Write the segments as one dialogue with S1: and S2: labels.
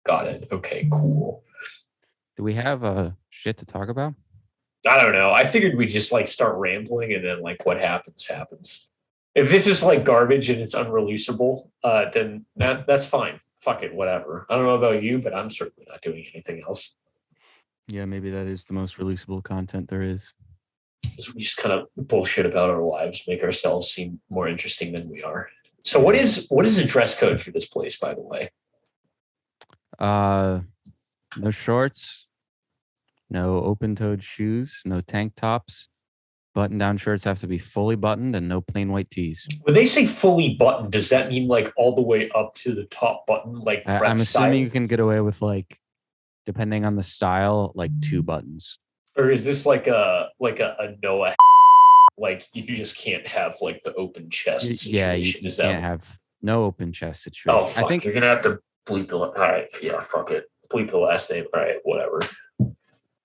S1: Got it. Okay, cool.
S2: Do we have shit to talk about?
S1: I don't know. I figured we'd just like start rambling and then like what happens happens. If this is like garbage and it's unreleasable, then that's fine. Fuck it, whatever. I don't know about you, but I'm certainly not doing anything else.
S2: Yeah, maybe that is the most releasable content there is.
S1: We just kind of bullshit about our lives, make ourselves seem more interesting than we are. So
S2: Yeah.
S1: what is the dress code for this place, by the way?
S2: No shorts, no open-toed shoes, no tank tops. Button-down shirts have to be fully buttoned and no plain white tees.
S1: When they say fully buttoned, does that mean like all the way up to the top button, like
S2: I'm
S1: prep
S2: assuming
S1: style?
S2: you can get away with like, depending on the style, like 2 buttons.
S1: Or is this like a Noah like you just can't have like the open chest
S2: Yeah,
S1: situation?
S2: you
S1: Is that
S2: can't have no open chest
S1: oh
S2: situation. I
S1: fuck,
S2: think.
S1: you're gonna have to bleep the all right, yeah, fuck it. Bleep the last name. All right, whatever.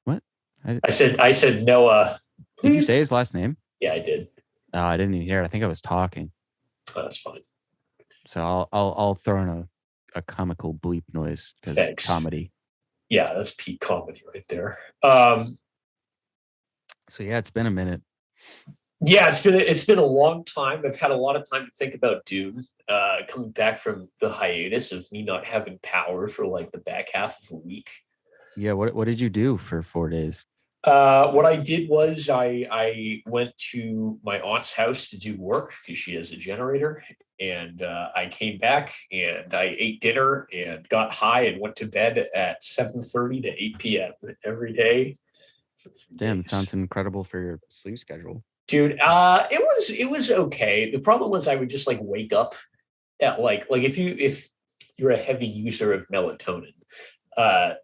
S2: What?
S1: I said Noah.
S2: Did you say his last name?
S1: Yeah, I did.
S2: Oh, I didn't even hear it. I think I was talking.
S1: Oh, that's fine.
S2: So I'll throw in a comical bleep noise because comedy.
S1: Yeah, that's peak comedy right there.
S2: So yeah, it's been a minute.
S1: Yeah, it's been a long time. I've had a lot of time to think about Dune. Coming back from the hiatus of me not having power for like the back half of a week.
S2: Yeah, what did you do for 4 days?
S1: What I did was I went to my aunt's house to do work because she has a generator, and I came back and I ate dinner and got high and went to bed at 7:30 to 8 p.m. every day.
S2: Damn, it sounds incredible for your sleep schedule.
S1: Dude, it was okay. The problem was I would just like wake up at like if you're a heavy user of melatonin,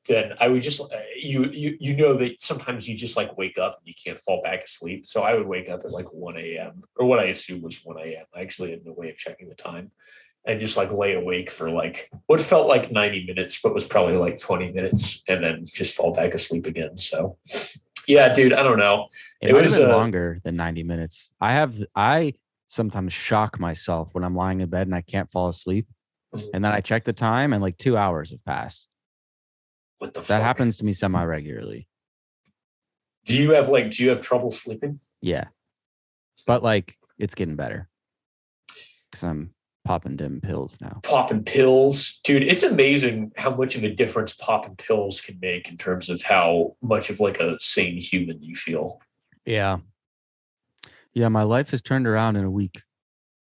S1: then I would just you know that sometimes you just like wake up and you can't fall back asleep. So I would wake up at like 1 a.m. or what I assume was 1 a.m. I actually had no way of checking the time. And just like lay awake for like what felt like 90 minutes, but was probably like 20 minutes, and then just fall back asleep again. So yeah, dude, I don't know.
S2: It might have been longer than 90 minutes. I sometimes shock myself when I'm lying in bed and I can't fall asleep. And then I check the time and like 2 hours have passed.
S1: What the
S2: That
S1: fuck?
S2: happens to me semi-regularly.
S1: Do you have trouble sleeping?
S2: Yeah. But like it's getting better. Because I'm popping dim pills now.
S1: Popping pills. Dude, it's amazing how much of a difference popping pills can make in terms of how much of like a sane human you feel.
S2: Yeah. Yeah, my life has turned around in a week.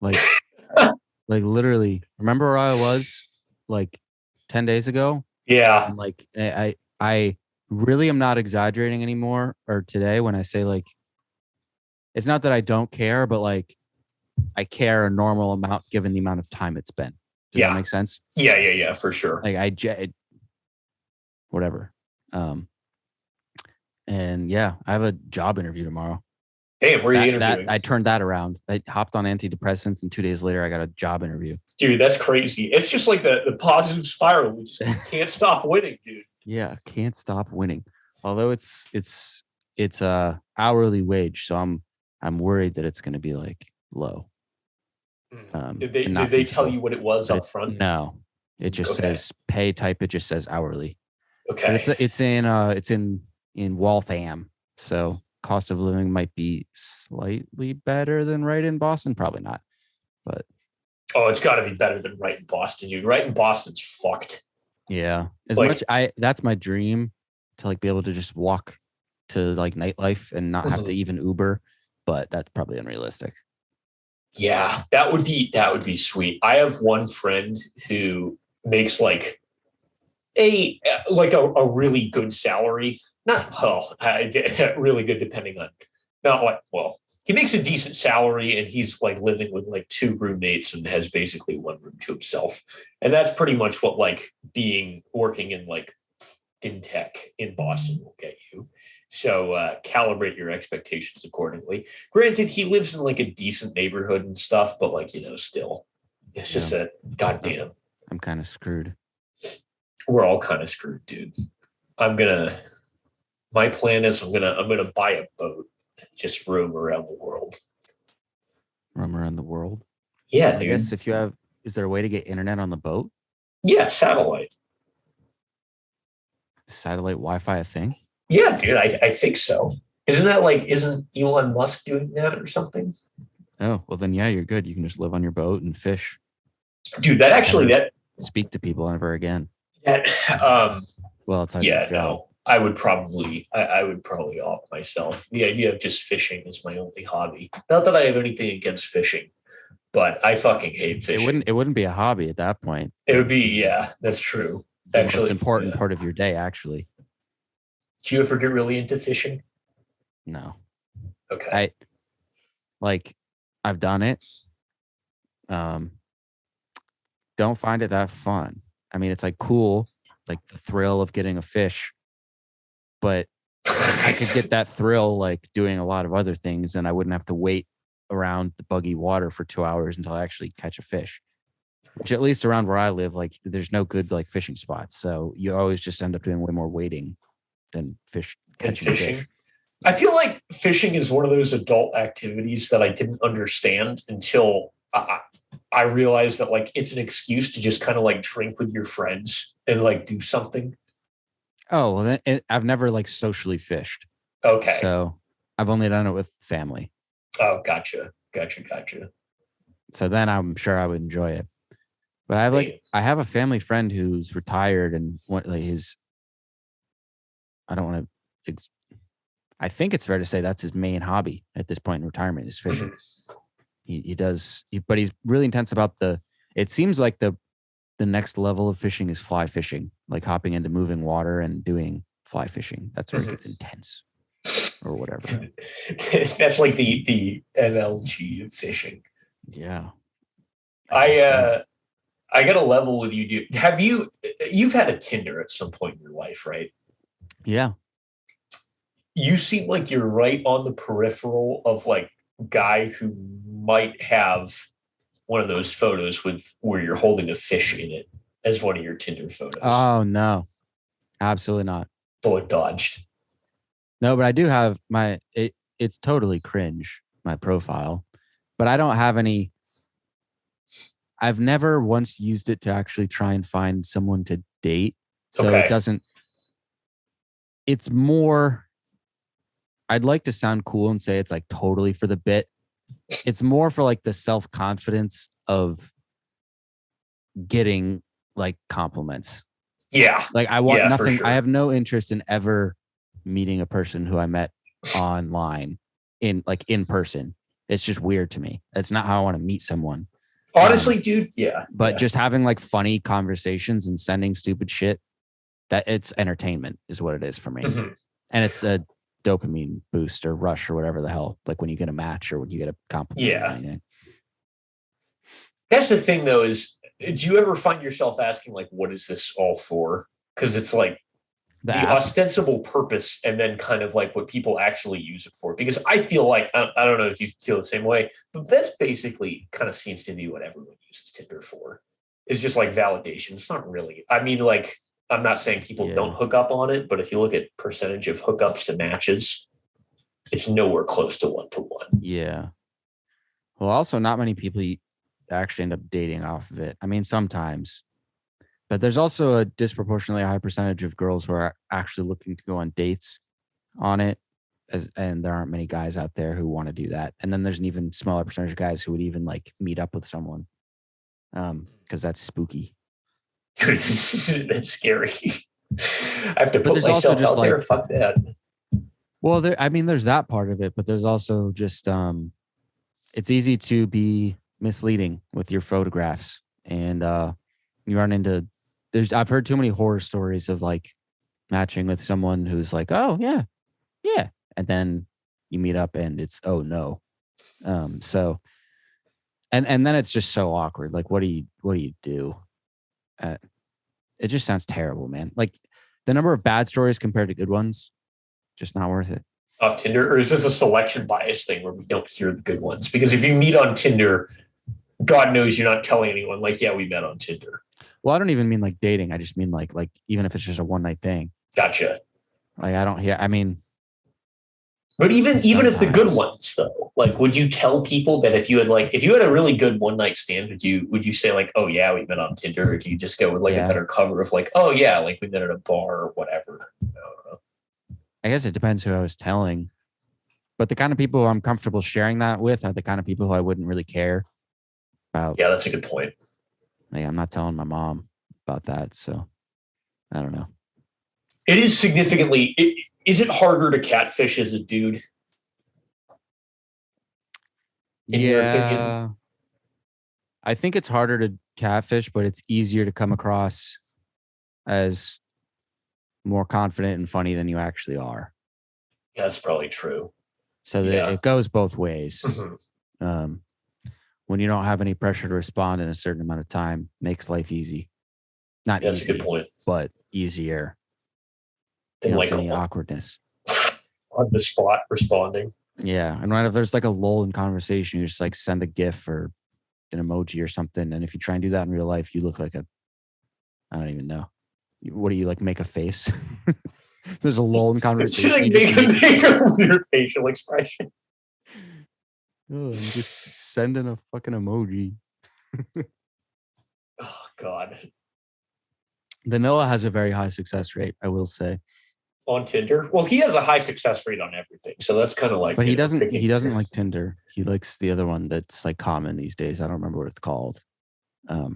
S2: Like like literally. Remember where I was like 10 days ago?
S1: Yeah.
S2: And like I really am not exaggerating anymore or today when I say like it's not that I don't care, but like I care a normal amount given the amount of time it's been. Does that make sense?
S1: Yeah, for sure.
S2: Like whatever. And yeah, I have a job interview tomorrow.
S1: Damn, where are you interviewing?
S2: I turned that around. I hopped on antidepressants, and 2 days later, I got a job interview.
S1: Dude, that's crazy. It's just like the positive spiral. We just can't stop winning, dude.
S2: Yeah, can't stop winning. Although it's hourly wage, so I'm worried that it's going to be like low.
S1: Did they tell you what it was up front?
S2: No, it just says pay type. It just says hourly.
S1: Okay,
S2: but it's in Waltham, so cost of living might be slightly better than right in Boston. Probably not, but
S1: it's got to be better than right in Boston, dude. Right in Boston's fucked.
S2: Yeah, that's my dream to like be able to just walk to like nightlife and not have to even Uber, but that's probably unrealistic.
S1: Yeah, that would be sweet. I have one friend who makes like a really good salary. Really good depending on not like well, he makes a decent salary and he's like living with like 2 roommates and has basically 1 room to himself. And that's pretty much what like working in like fintech in Boston will get you. So calibrate your expectations accordingly. Granted, he lives in like a decent neighborhood and stuff, but like, still, it's just that goddamn.
S2: I'm kind of screwed.
S1: We're all kind of screwed, dude. My plan is I'm gonna buy a boat and just roam around the world.
S2: Roam around the world?
S1: Yeah,
S2: I guess is there a way to get internet on the boat?
S1: Yeah, satellite.
S2: Satellite Wi-Fi a thing?
S1: Yeah, dude, I think so. Isn't Elon Musk doing that or something?
S2: Oh, well then, yeah, you're good. You can just live on your boat and fish.
S1: Dude, that
S2: Speak to people ever again.
S1: that
S2: Well, outside of
S1: yeah,
S2: your job.
S1: no. I would probably off myself. The idea of just fishing is my only hobby. Not that I have anything against fishing, but I fucking hate fishing.
S2: It wouldn't be a hobby at that point.
S1: It would be, yeah, that's true.
S2: The most important part of your day, actually.
S1: Do you ever get really into fishing?
S2: No.
S1: Okay.
S2: I've done it. Don't find it that fun. I mean, it's like cool, like the thrill of getting a fish, but I could get that thrill like doing a lot of other things, and I wouldn't have to wait around the buggy water for 2 hours until I actually catch a fish. Which, at least around where I live, like there's no good like fishing spots, so you always just end up doing way more waiting than catching
S1: fishing.
S2: fish.
S1: I feel like fishing is one of those adult activities that I didn't understand until I realized that like it's an excuse to just kind of like drink with your friends and like do something.
S2: Oh, well, I've never like socially fished.
S1: Okay.
S2: So I've only done it with family.
S1: Oh, gotcha.
S2: So then I'm sure I would enjoy it. But I have a family friend who's retired and I think it's fair to say that's his main hobby at this point in retirement is fishing. But he's really intense about it seems like the next level of fishing is fly fishing, like hopping into moving water and doing fly fishing. That's where it gets intense or whatever.
S1: That's like the MLG of fishing.
S2: Yeah.
S1: I got a level with you, dude. You've had a Tinder at some point in your life, right?
S2: Yeah.
S1: You seem like you're right on the peripheral of like guy who might have one of those photos where you're holding a fish in it as one of your Tinder photos.
S2: Oh no, absolutely not.
S1: Bullet dodged.
S2: No, but I do have it's totally cringe, my profile, but I don't have any. I've never once used it to actually try and find someone to date. So
S1: Okay.
S2: It doesn't, it's more, I'd like to sound cool and say it's like totally for the bit. It's more for like the self-confidence of getting like compliments.
S1: Yeah.
S2: Like I want nothing.
S1: Sure.
S2: I have no interest in ever meeting a person who I met online in person. It's just weird to me. It's not how I want to meet someone.
S1: Honestly, dude. Yeah.
S2: But just having like funny conversations and sending stupid shit, that it's entertainment is what it is for me.
S1: Mm-hmm.
S2: And it's a dopamine boost or rush or whatever the hell, like when you get a match or when you get a compliment.
S1: Yeah.
S2: Or anything.
S1: That's the thing though, is do you ever find yourself asking like, what is this all for? Because it's like the ostensible purpose and then kind of like what people actually use it for. Because I feel like, I don't know if you feel the same way, but that's basically kind of seems to be what everyone uses Tinder for. It's just like validation. It's not really, I mean, like, I'm not saying people don't hook up on it, but if you look at percentage of hookups to matches, it's nowhere close to 1-to-1.
S2: Yeah. Well, also not many people actually end up dating off of it. I mean, sometimes, but there's also a disproportionately high percentage of girls who are actually looking to go on dates on it, and there aren't many guys out there who want to do that. And then there's an even smaller percentage of guys who would even like meet up with someone, because that's spooky.
S1: That's scary. I have to put myself out there. Fuck that.
S2: Well, there's that part of it, but there's also just it's easy to be misleading with your photographs, and you run into I've heard too many horror stories of like matching with someone who's like, oh yeah, and then you meet up and it's oh no, so and then it's just so awkward. Like, what do you do? It just sounds terrible, man. Like the number of bad stories compared to good ones, just not worth it.
S1: Off Tinder, or is this a selection bias thing where we don't hear the good ones? Because if you meet on Tinder, God knows you're not telling anyone like, yeah, we met on Tinder.
S2: Well, I don't even mean like dating. I just mean like even if it's just a one night thing.
S1: Gotcha.
S2: Like I don't hear. I mean,
S1: But even if the good
S2: Sometimes.
S1: ones though, like, would you tell people that if you had a really good one night stand, would you say like, oh yeah, we met on Tinder, or do you just go with like a
S2: Yeah.
S1: better cover of like, oh yeah, like we met at a bar or whatever? I don't know.
S2: I guess it depends who I was telling. But the kind of people I'm comfortable sharing that with are the kind of people who I wouldn't really care about.
S1: Yeah, that's a good point.
S2: Like, I'm not telling my mom about that. So I don't know.
S1: It is significantly. Is it harder to catfish as a dude? In your opinion?
S2: Yeah. I think it's harder to catfish, but it's easier to come across as more confident and funny than you actually are.
S1: Yeah, that's probably true.
S2: So
S1: Yeah.
S2: it goes both ways.
S1: Mhm.
S2: When you don't have any pressure to respond in a certain amount of time, makes life easy. Not
S1: That's
S2: easy,
S1: a good point.
S2: but easier.
S1: Then
S2: You don't
S1: like
S2: see any awkwardness.
S1: on the spot responding.
S2: Yeah. And right if there's like a lull in conversation, you just like send a GIF or an emoji or something. And if you try and do that in real life, you look like I don't even know. What do you like? Make a face? There's a lull in conversation.
S1: Like make a weird facial expression.
S2: Oh, I'm just sending a fucking emoji.
S1: Oh God.
S2: The Noah has a very high success rate, I will say.
S1: On Tinder? Well, he has a high success rate on everything, so that's kind of like.
S2: But he doesn't like Tinder. He likes the other one that's like common these days. I don't remember what it's called. But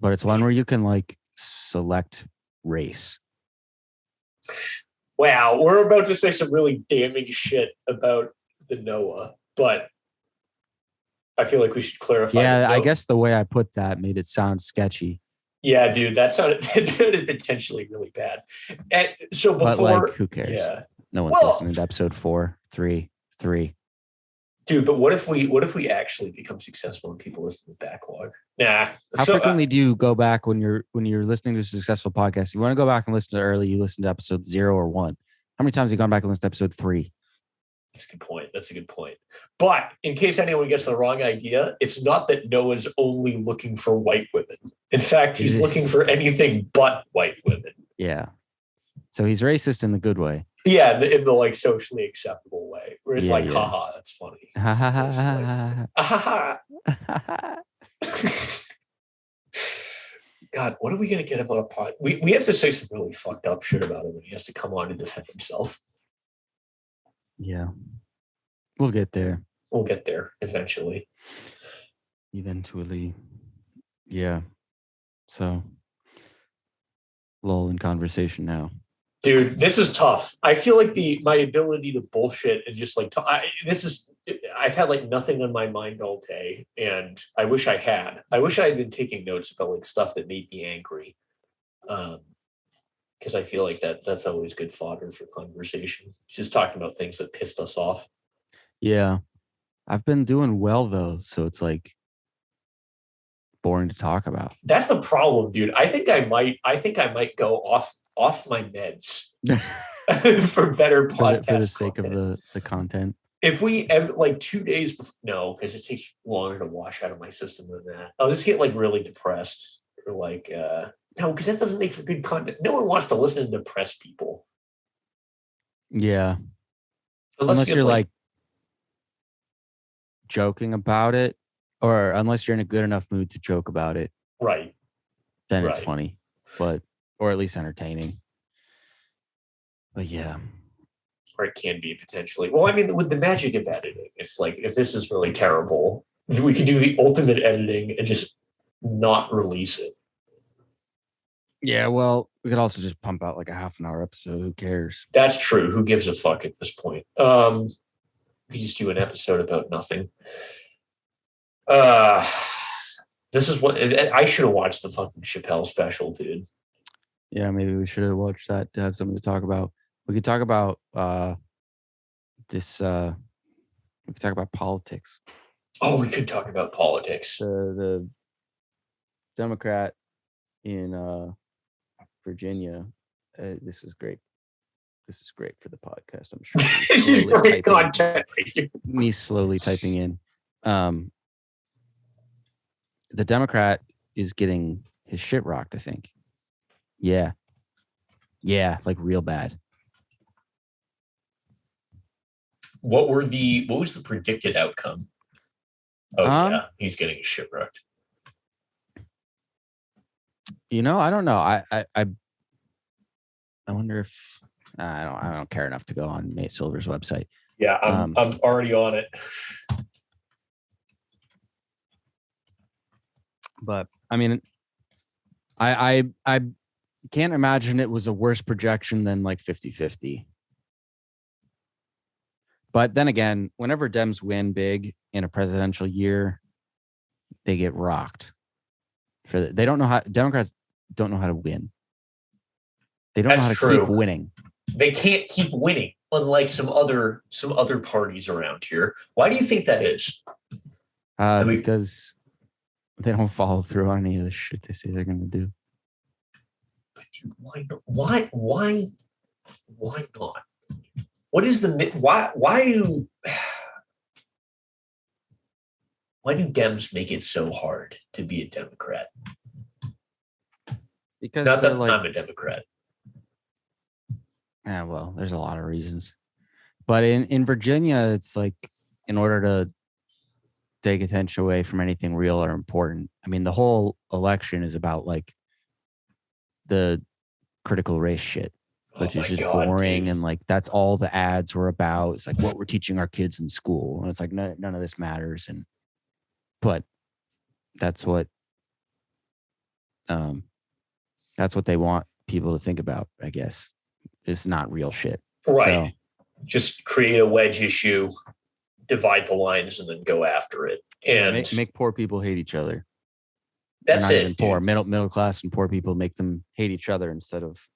S2: it's one where you can like select race.
S1: Wow, we're about to say some really damning shit about the Noah, but I feel like we should clarify.
S2: Yeah, I guess the way I put that made it sound sketchy.
S1: Yeah, dude, that sounded potentially really bad. And so before,
S2: but like, who cares?
S1: Yeah,
S2: no one's listening to episode 4, 3, 3.
S1: Dude, but what if we actually become successful and people listen to the backlog? Nah.
S2: How frequently do you go back when you're listening to a successful podcast? You want to go back and listen to early, you listen to episode 0 or 1. How many times have you gone back and listened to episode 3?
S1: That's a good point. But in case anyone gets the wrong idea, it's not that Noah's only looking for white women. In fact, he's looking for anything but white women.
S2: Yeah. So he's racist in the good way.
S1: Yeah, in the like socially acceptable way, where it's like,
S2: yeah.
S1: haha, that's funny.
S2: Ha ha
S1: ha. God, what are we gonna get about a pod? We have to say some really fucked up shit about him, and he has to come on and defend himself.
S2: Yeah. We'll get there.
S1: We'll get there eventually.
S2: Yeah. So, lull in conversation now.
S1: Dude, this is tough. I feel like my ability to bullshit and just like I've had like nothing on my mind all day, and I wish I had. I wish I had been taking notes about like stuff that made me angry, because I feel like that's always good fodder for conversation. Just talking about things that pissed us off.
S2: Yeah, I've been doing well though, so it's like boring to talk about.
S1: That's the problem, dude. I think I might go off my meds for better podcast
S2: for the sake
S1: content.
S2: of the content.
S1: If we ever like 2 days before, no, because it takes longer to wash out of my system than that. I'll just get like really depressed or like no, because that doesn't make for good content. No one wants to listen to depressed people.
S2: Yeah, unless you're like joking about it, or unless you're in a good enough mood to joke about it,
S1: right?
S2: Then it's funny, or at least entertaining. But yeah.
S1: Or it can be potentially. Well, I mean, with the magic of editing, if this is really terrible, we could do the ultimate editing and just not release it.
S2: Yeah, well, we could also just pump out like a half an hour episode. Who cares?
S1: That's true. Who gives a fuck at this point? We just do an episode about nothing. This is what I should have watched the fucking Chappelle special, dude.
S2: Yeah, maybe we should have watched that to have something to talk about. We could talk about this. We could talk about politics.
S1: Oh, we could talk about politics.
S2: The Democrat in Virginia. This is great. This is great for the podcast, I'm sure.
S1: This is great content.
S2: Me slowly typing in. The Democrat is getting his shit rocked, I think. Yeah. Yeah, like real bad.
S1: What was the predicted outcome? Oh yeah, he's getting shipwrecked.
S2: I don't know. I wonder if I don't care enough to go on Nate Silver's website.
S1: Yeah, I'm already on it.
S2: But I mean, I can't imagine it was a worse projection than like 50-50. But then again, whenever Dems win big in a presidential year, they get rocked. Democrats don't know how to win. They don't know how to keep winning.
S1: They can't keep winning, unlike some other parties around here. Why do you think that is?
S2: Because they don't follow through on any of the shit they say they're going to do.
S1: But dude, why not? What is why do Dems make it so hard to be a Democrat?
S2: Because
S1: not that I'm a Democrat.
S2: Yeah, well, there's a lot of reasons. But in Virginia, it's like in order to take attention away from anything real or important. I mean, the whole election is about like the critical race shit, which is just boring. Dude. And like, that's all the ads were about. It's like what we're teaching our kids in school. And it's like, none of this matters. But that's what they want people to think about, I guess. It's not real shit.
S1: Right. So, just create a wedge issue, divide the lines, and then go after it. And
S2: make poor people hate each other.
S1: That's
S2: not
S1: it.
S2: Even poor, middle class and poor people, make them hate each other instead of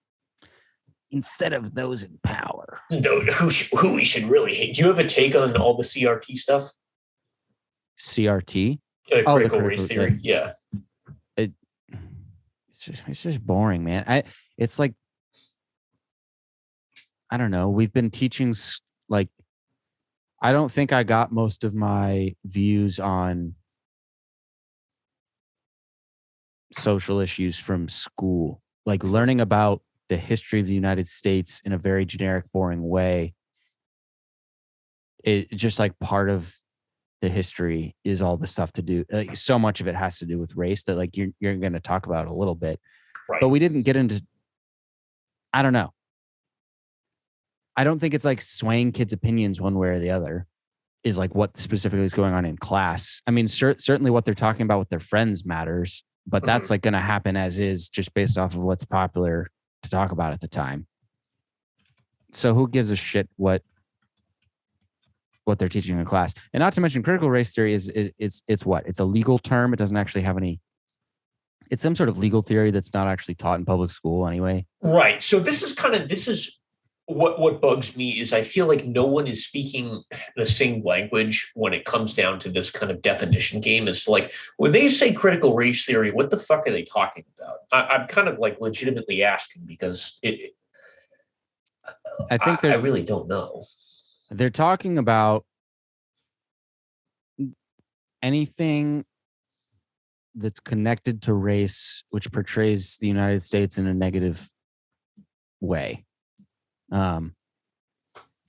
S2: those in power.
S1: Who we should really hate. Do you have a take on all the CRT stuff?
S2: CRT?
S1: Critical race theory. Yeah.
S2: It's just boring, man. It's like, I don't know. We've been teaching, like, I don't think I got most of my views on social issues from school. Like learning about the history of the United States in a very generic, boring way. It's just like part of the history is all the stuff to do. Like, so much of it has to do with race that like you're going to talk about a little bit,
S1: right.
S2: But we didn't get into, I don't know. I don't think it's like swaying kids' opinions one way or the other is like what specifically is going on in class. I mean, certainly what they're talking about with their friends matters, but that's like going to happen as is just based off of what's popular to talk about at the time. So who gives a shit what they're teaching in class? And not to mention critical race theory it's what? It's a legal term. It doesn't actually have any, it's some sort of legal theory that's not actually taught in public school anyway.
S1: Right. So this is what bugs me is I feel like no one is speaking the same language when it comes down to this kind of definition game. It's like when they say critical race theory, what the fuck are they talking about? I'm kind of like legitimately asking because I really don't know.
S2: They're talking about anything that's connected to race, which portrays the United States in a negative way.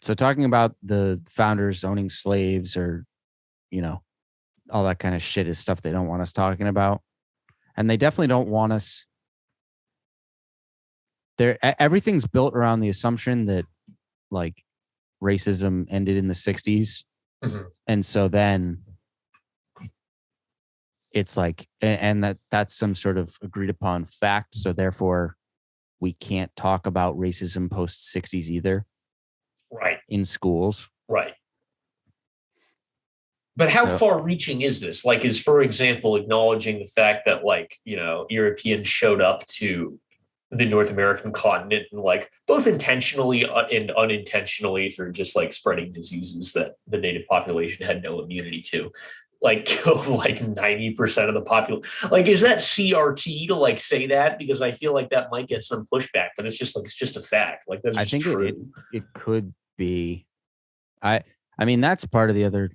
S2: So talking about the founders owning slaves or, all that kind of shit is stuff they don't want us talking about. And they definitely don't want us there. Everything's built around the assumption that like racism ended in the 60s.
S1: Mm-hmm.
S2: And so then it's like, and that's some sort of agreed upon fact. So therefore we can't talk about racism post 60s either.
S1: Right.
S2: In schools.
S1: Right. But how far reaching is this? Like, is, for example, acknowledging the fact that like, Europeans showed up to the North American continent and like both intentionally and unintentionally through just like spreading diseases that the native population had no immunity to, like killed like 90% of the population. Like, is that CRT to like say that? Because I feel like that might get some pushback, but it's just a fact. Like that's just true.
S2: It could be. I mean, that's part of the other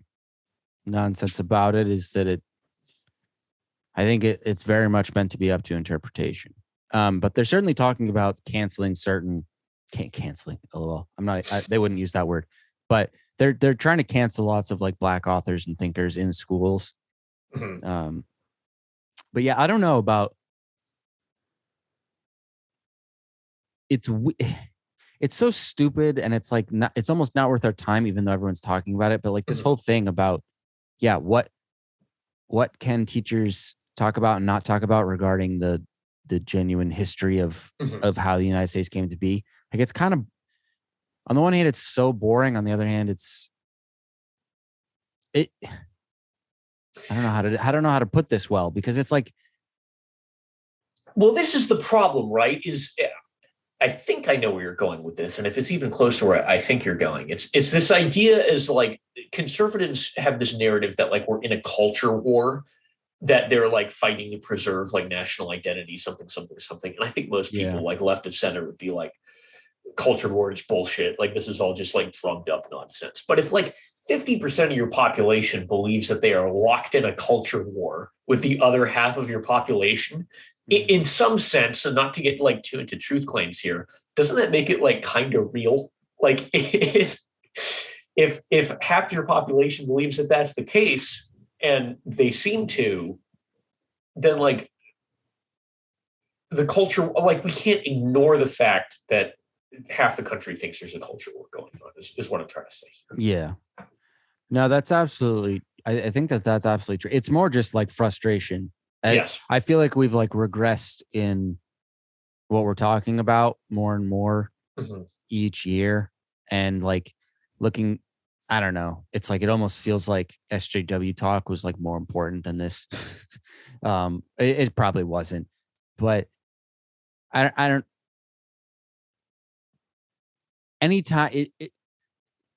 S2: nonsense about it is that I think it's very much meant to be up to interpretation. But they're certainly talking about canceling certain canceling. LOL. They wouldn't use that word, but they're trying to cancel lots of like Black authors and thinkers in schools.
S1: Mhm.
S2: But yeah, I don't know about it's it's so stupid, and it's like not, it's almost not worth our time, even though everyone's talking about it. But like this
S1: Mhm.
S2: whole thing about what can teachers talk about and not talk about regarding the genuine history of
S1: Mhm.
S2: how the United States came to be. Like it's kind of, on the one hand, it's so boring. On the other hand, it I don't know how to put this well, because it's like,
S1: Well, this is the problem, right? I think I know where you're going with this, and if it's even close to where I think you're going, it's this idea is like conservatives have this narrative that like we're in a culture war, that they're like fighting to preserve like national identity, something, something, something. And I think most
S2: yeah,
S1: people like left of center would be like, culture war is bullshit. Like this is all just like drummed up nonsense. But if like 50% of your population believes that they are locked in a culture war with the other half of your population, in some sense, and not to get like too into truth claims here, doesn't that make it like kind of real? Like if half your population believes that that's the case, and they seem to, then like the culture, like we can't ignore the fact that half the country thinks there's a culture war going on, is what I'm trying to say here.
S2: yeah. No, that's absolutely. I think that's absolutely true. It's more just like frustration.
S1: Yes.
S2: I feel like we've like regressed in what we're talking about more and more
S1: Mm-hmm.
S2: each year, and like looking, I don't know. It's like it almost feels like SJW talk was like more important than this. It probably wasn't, but I don't. Anytime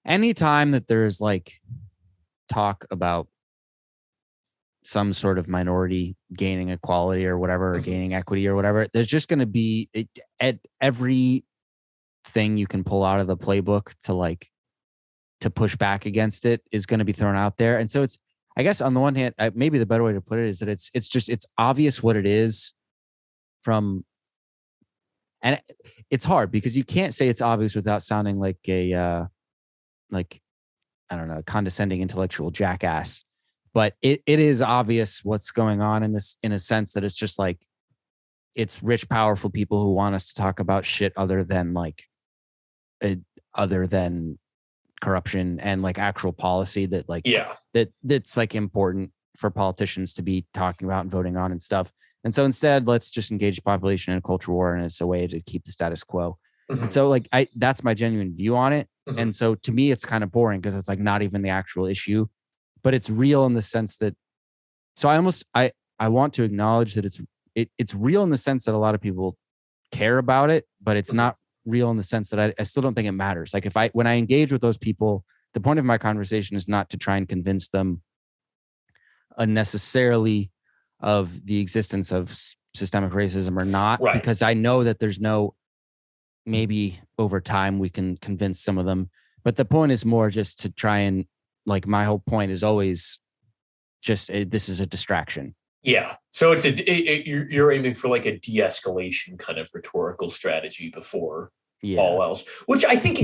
S2: anytime that there's like talk about some sort of minority gaining equality or whatever, or
S1: Mm-hmm.
S2: gaining equity or whatever, there's just going to be at every thing you can pull out of the playbook to like to push back against it is going to be thrown out there. And so it's, I guess on the one hand, maybe the better way to put it is that it's obvious what it is from, and it's hard because you can't say it's obvious without sounding like a like, I don't know, condescending intellectual jackass. But it is obvious what's going on in this, in a sense that it's just like it's rich, powerful people who want us to talk about shit other than like other than corruption and like actual policy that like
S1: Yeah.
S2: that's like important for politicians to be talking about and voting on and stuff. And so instead, let's just engage the population in a culture war, and it's a way to keep the status quo.
S1: Mm-hmm.
S2: And so like that's my genuine view on it.
S1: Mm-hmm.
S2: And so to me, it's kind of boring because it's like not even the actual issue, but it's real in the sense that, so I want to acknowledge that it's real in the sense that a lot of people care about it, but it's
S1: Mm-hmm.
S2: not real in the sense that I still don't think it matters. Like when I engage with those people, the point of my conversation is not to try and convince them unnecessarily of the existence of systemic racism or not,
S1: Right.
S2: because I know that there's no, maybe over time we can convince some of them. But the point is more just to try and, like, my whole point is always just this is a distraction.
S1: Yeah. So you're aiming for like a de-escalation kind of rhetorical strategy before all else, which I think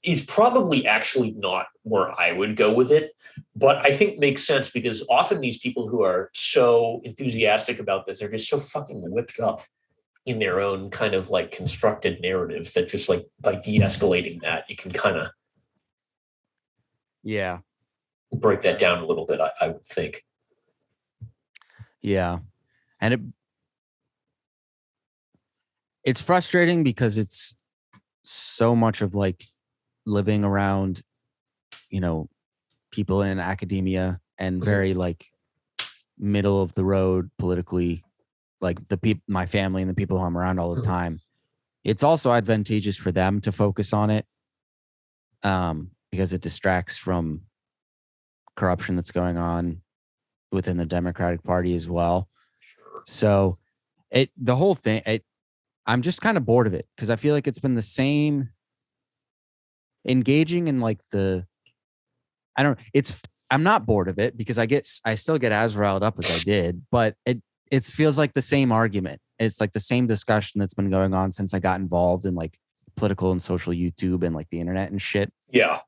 S1: is probably actually not where I would go with it, but I think makes sense because often these people who are so enthusiastic about this are just so fucking whipped up in their own kind of like constructed narrative that just like by de-escalating that, you can kind of break that down a little bit, I would think.
S2: Yeah. And it's frustrating because it's so much of like living around, you know, people in academia and very like middle of the road politically, like the people, my family and the people who I'm around all the time. It's also advantageous for them to focus on it because it distracts from corruption that's going on within the Democratic Party as well. So the whole thing, I'm just kind of bored of it because I feel like it's been the same engaging in like I'm not bored of it because I still get as riled up as I did, but it feels like the same argument. It's like the same discussion that's been going on since I got involved in like political and social YouTube and like the internet and shit.
S1: Yeah.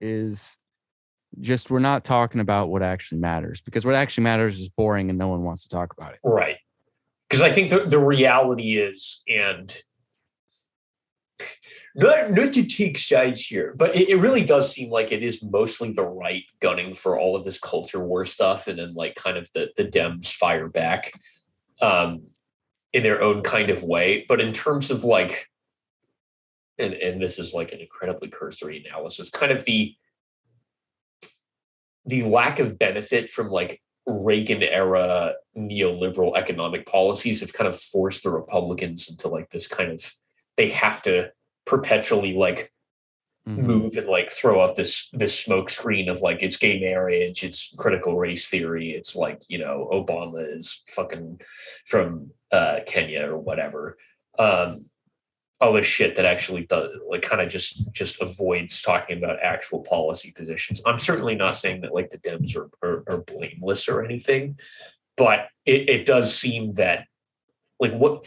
S2: is just we're not talking about what actually matters, because what actually matters is boring and no one wants to talk about it.
S1: Right. Because I think the reality is, and not to take sides here, but it really does seem like it is mostly the right gunning for all of this culture war stuff, and then like kind of the Dems fire back in their own kind of way. But in terms of like, and this is like an incredibly cursory analysis, kind of the lack of benefit from like Reagan era neoliberal economic policies have kind of forced the Republicans into like this kind of, they have to perpetually like move and like throw up this smoke screen of like, it's gay marriage, it's critical race theory, it's like, you know, Obama is fucking from Kenya or whatever. All this shit that actually does like kind of just avoids talking about actual policy positions. I'm certainly not saying that like the Dems are blameless or anything, but it does seem that like what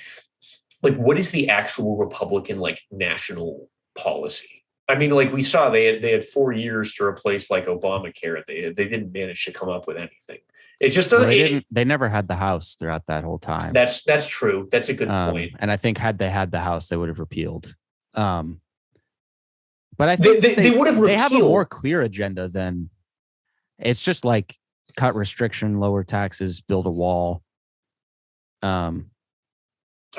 S1: is the actual Republican like national policy? I mean, like we saw they had 4 years to replace like Obamacare. They didn't manage to come up with anything. It's just
S2: they never had the House throughout that whole time.
S1: That's true. That's a good point.
S2: And I think had they had the House, they would have repealed. But I think
S1: they would have repealed.
S2: They have a more clear agenda than it's just like cut restriction, lower taxes, build a wall.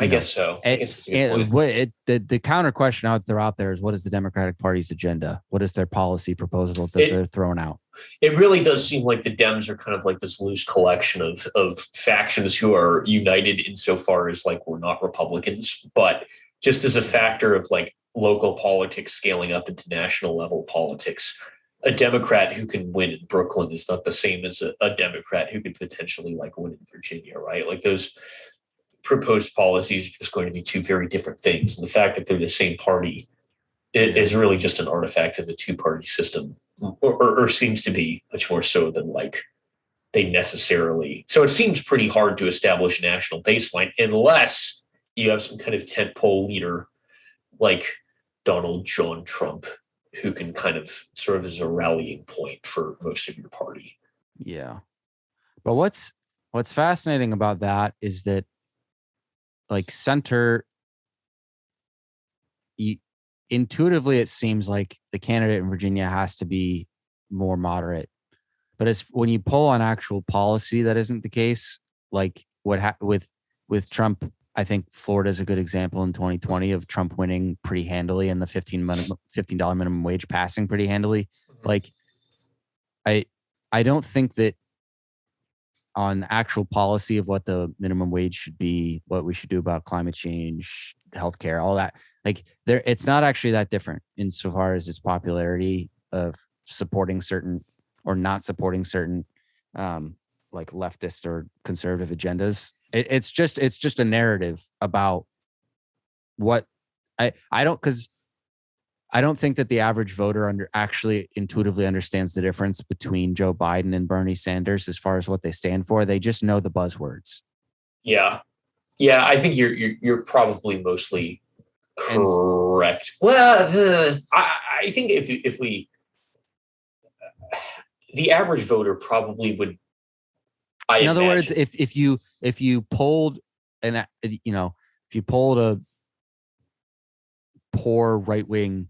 S1: I guess so.
S2: The counter question I would throw out there is, what is the Democratic Party's agenda? What is their policy proposal that they're throwing out?
S1: It really does seem like the Dems are kind of like this loose collection of factions who are united insofar as like we're not Republicans, but just as a factor of like local politics scaling up into national level politics, a Democrat who can win in Brooklyn is not the same as a Democrat who could potentially like win in Virginia, right? Like those proposed policies are just going to be two very different things. And the fact that they're the same party is really just an artifact of a two-party system, or seems to be much more so than like they necessarily. So it seems pretty hard to establish a national baseline unless you have some kind of tentpole leader like Donald John Trump who can kind of serve as a rallying point for most of your party.
S2: Yeah. But what's fascinating about that is that like center, intuitively it seems like the candidate in Virginia has to be more moderate, but as when you pull on actual policy, that isn't the case. Like with Trump, I think Florida is a good example in 2020 of Trump winning pretty handily and the $15 minimum wage passing pretty handily. Like I don't think that on actual policy of what the minimum wage should be, what we should do about climate change, healthcare, all that, like it's not actually that different insofar as its popularity of supporting certain or not supporting certain like leftist or conservative agendas. It's just a narrative about what I don't think that the average voter actually intuitively understands the difference between Joe Biden and Bernie Sanders as far as what they stand for. They just know the buzzwords.
S1: Yeah. I think you're probably mostly correct. Well, I think if we, the average voter probably would.
S2: In other words, if you polled a poor right wing,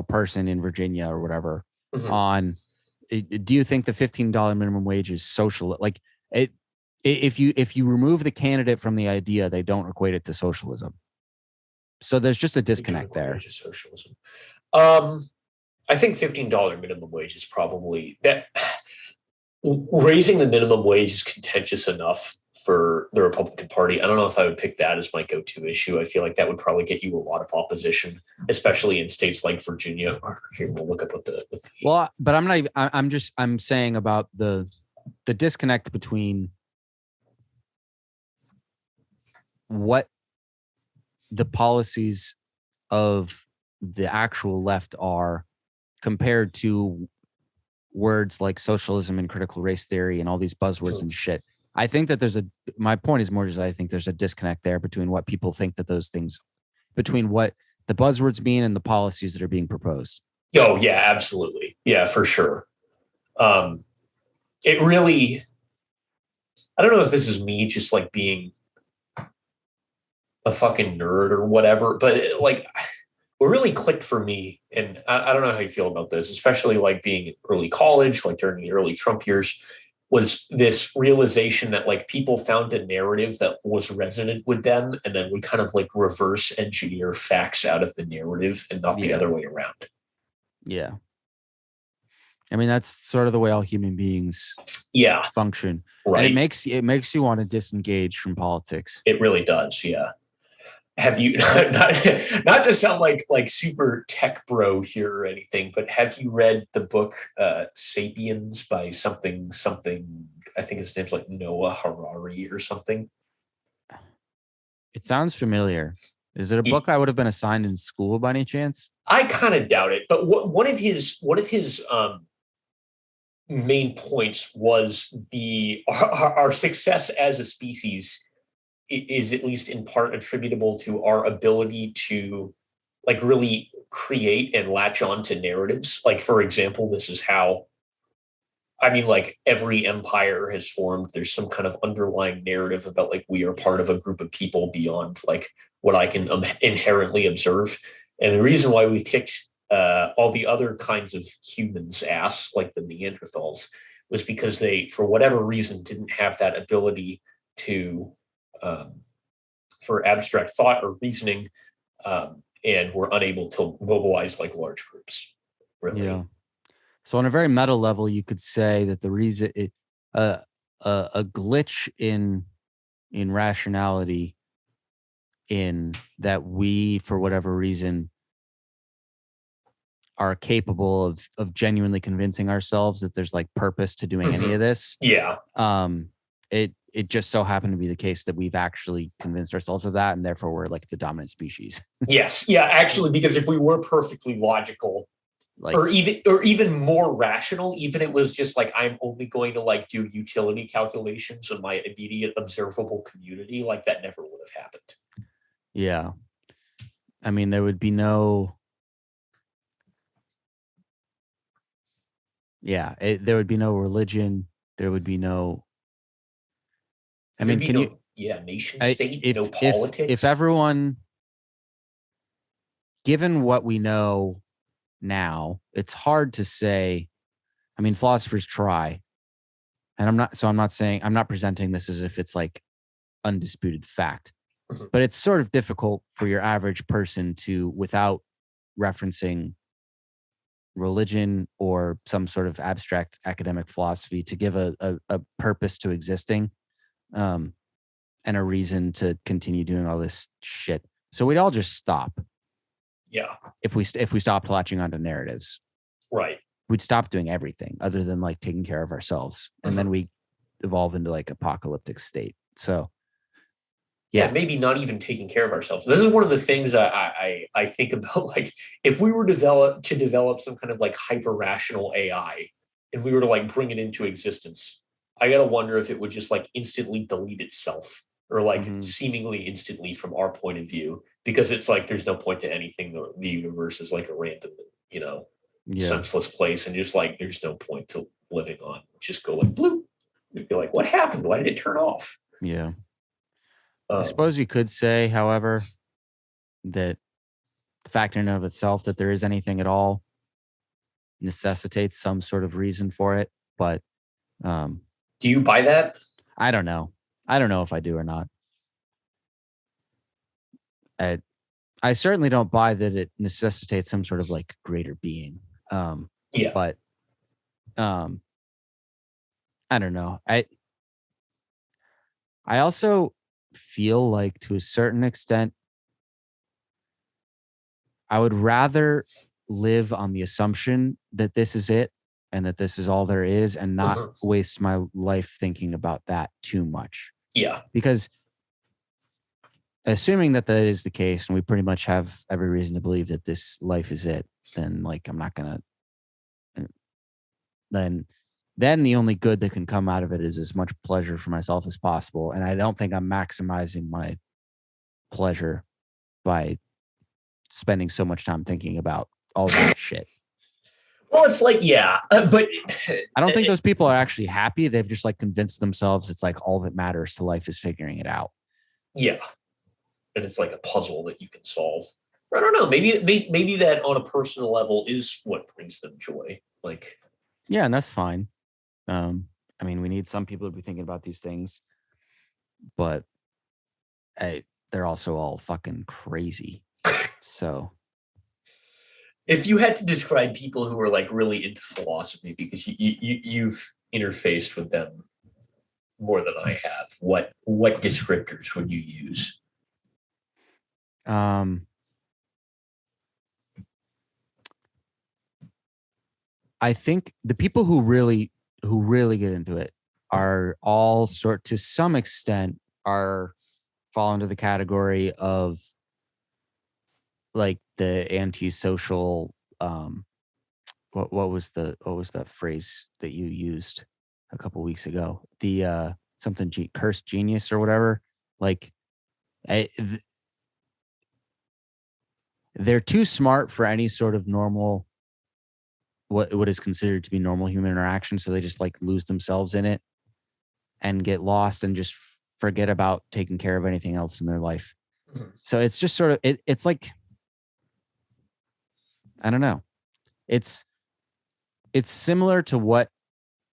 S2: person in Virginia or whatever on, do you think the $15 minimum wage is social? Like if you remove the candidate from the idea, they don't equate it to socialism. So there's just a disconnect there.
S1: Socialism. I think $15 minimum wage is probably that. Raising the minimum wage is contentious enough for the Republican Party. I don't know if I would pick that as my go-to issue. I feel like that would probably get you a lot of opposition, especially in states like Virginia. Here, we'll look up what the
S2: well, but I'm not. I'm saying about the disconnect between what the policies of the actual left are compared to words like socialism and critical race theory and all these buzzwords and shit. I think that my point is more just I think there's a disconnect there between what people think that those things, between what the buzzwords mean and the policies that are being proposed.
S1: Oh yeah, absolutely. Yeah, for sure. It really, I don't know if this is me just like being a fucking nerd or whatever, but like what really clicked for me, and I don't know how you feel about this, especially like being in early college, like during the early Trump years, was this realization that like people found a narrative that was resonant with them and then would kind of like reverse engineer facts out of the narrative and not the other way around.
S2: Yeah. I mean, that's sort of the way all human beings function.
S1: Right.
S2: And it makes you want to disengage from politics.
S1: It really does. Yeah. Have you not to sound like super tech bro here or anything, but have you read the book Sapiens by something? I think his name's like Noah Harari or something.
S2: It sounds familiar. Is it a book I would have been assigned in school by any chance?
S1: I kind of doubt it, but one of his main points was our success as a species is at least in part attributable to our ability to like really create and latch on to narratives. Like, for example, this is how, I mean, like every empire has formed. There's some kind of underlying narrative about like we are part of a group of people beyond like what I can inherently observe. And the reason why we kicked all the other kinds of humans' ass, like the Neanderthals, was because they, for whatever reason, didn't have that ability to for abstract thought or reasoning, and were unable to mobilize like large groups. Really.
S2: Yeah. So on a very meta level, you could say that the reason a glitch in rationality, in that we, for whatever reason, are capable of genuinely convincing ourselves that there's like purpose to doing any of this.
S1: Yeah.
S2: It just so happened to be the case that we've actually convinced ourselves of that, and therefore we're like the dominant species.
S1: Yes. Yeah, actually, because if we were perfectly logical, like, or even more rational, even it was just like I'm only going to like do utility calculations in my immediate observable community, like that never would have happened.
S2: Yeah. I mean, there would be no there would be no religion. There would be no. I mean, can you?
S1: Yeah, nation state, no politics.
S2: If everyone, given what we know now, it's hard to say. I mean, philosophers try, and I'm not presenting this as if it's like undisputed fact, but it's sort of difficult for your average person to, without referencing religion or some sort of abstract academic philosophy, to give a purpose to existing, and a reason to continue doing all this shit. So we'd all just stop.
S1: Yeah.
S2: If we stopped latching onto narratives,
S1: right,
S2: we'd stop doing everything other than like taking care of ourselves, and then we evolve into like apocalyptic state. So
S1: yeah, maybe not even taking care of ourselves. This is one of the things I think about. Like, if we were to develop some kind of like hyper rational AI, and we were to like bring it into existence, I gotta wonder if it would just like instantly delete itself, or like seemingly instantly from our point of view, because it's like there's no point to anything. The universe is like a random, senseless place, and just like there's no point to living on. Just go like bloop. You'd be like, what happened? Why did it turn off?
S2: Yeah. I suppose you could say, however, that the fact in and of itself that there is anything at all necessitates some sort of reason for it. But
S1: do you buy that?
S2: I don't know. I don't know if I do or not. I certainly don't buy that it necessitates some sort of like greater being. But I don't know. I also feel like, to a certain extent, I would rather live on the assumption that this is it and that this is all there is, and not waste my life thinking about that too much.
S1: Yeah.
S2: Because assuming that is the case, and we pretty much have every reason to believe that this life is it, then like I'm not gonna. Then the only good that can come out of it is as much pleasure for myself as possible. And I don't think I'm maximizing my pleasure by spending so much time thinking about all that shit.
S1: Well, it's like, yeah, but
S2: I don't think those people are actually happy. They've just like convinced themselves it's like all that matters to life is figuring it out.
S1: Yeah. And it's like a puzzle that you can solve. I don't know. Maybe that on a personal level is what brings them joy. Like,
S2: yeah, and that's fine. I mean, we need some people to be thinking about these things, but hey, they're also all fucking crazy. So
S1: if you had to describe people who are like really into philosophy, because you've interfaced with them more than I have, what descriptors would you use?
S2: I think the people who really get into it are all to some extent are fall into the category of like the antisocial what was that phrase that you used a couple weeks ago, the something cursed genius or whatever, like they're too smart for any sort of normal what is considered to be normal human interaction, so they just like lose themselves in it and get lost and just forget about taking care of anything else in their life. Mm-hmm. So it's just sort of it's like, I don't know. It's similar to what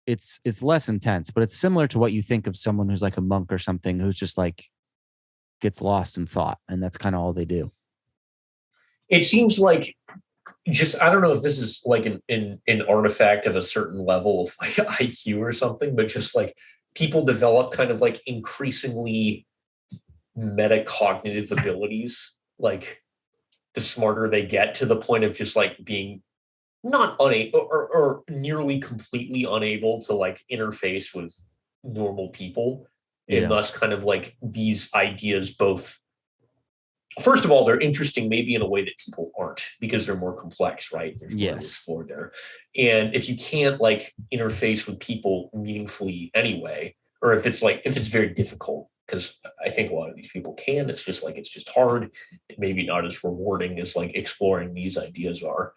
S2: it's less intense, but it's similar to what you think of someone who's like a monk or something who's just like gets lost in thought, and that's kind of all they do.
S1: It seems like just, I don't know if this is like an artifact of a certain level of like IQ or something, but just like people develop kind of like increasingly metacognitive abilities, like the smarter they get, to the point of just like being not unable or nearly completely unable to like interface with normal people. Yeah. And thus kind of like these ideas both, first of all, they're interesting maybe in a way that people aren't, because they're more complex, right? There's more to explore there. And if you can't like interface with people meaningfully anyway, or if it's very difficult, because I think a lot of these people can, it's just hard, maybe not as rewarding as like exploring these ideas are.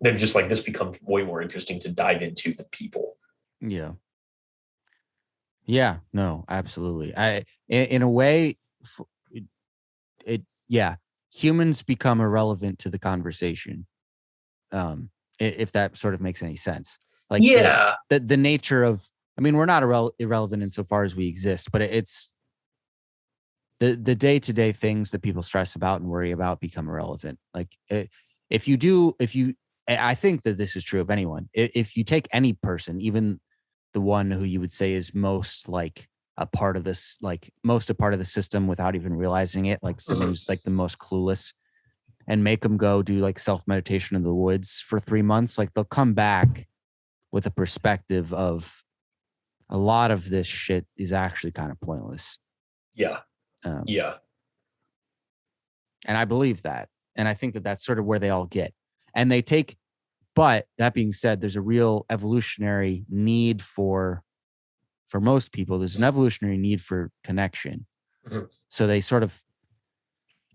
S1: Then just like this becomes way more interesting to dive into than people.
S2: Yeah. Yeah, no, absolutely. In a way, humans become irrelevant to the conversation. If that sort of makes any sense. Like, yeah, the nature of, I mean, we're not irrelevant insofar as we exist, but it's the day-to-day things that people stress about and worry about become irrelevant. Like I think that this is true of anyone. If you take any person, even the one who you would say is most like a part of this, like most a part of the system without even realizing it, like someone who's like the most clueless, and make them go do like self-meditation in the woods for 3 months, like they'll come back with a perspective of a lot of this shit is actually kind of pointless.
S1: Yeah.
S2: Yeah. And I believe that. And I think that that's sort of where they all get. And they take, but that being said, there's a real evolutionary need for most people, there's an evolutionary need for connection. Mm-hmm. So they sort of,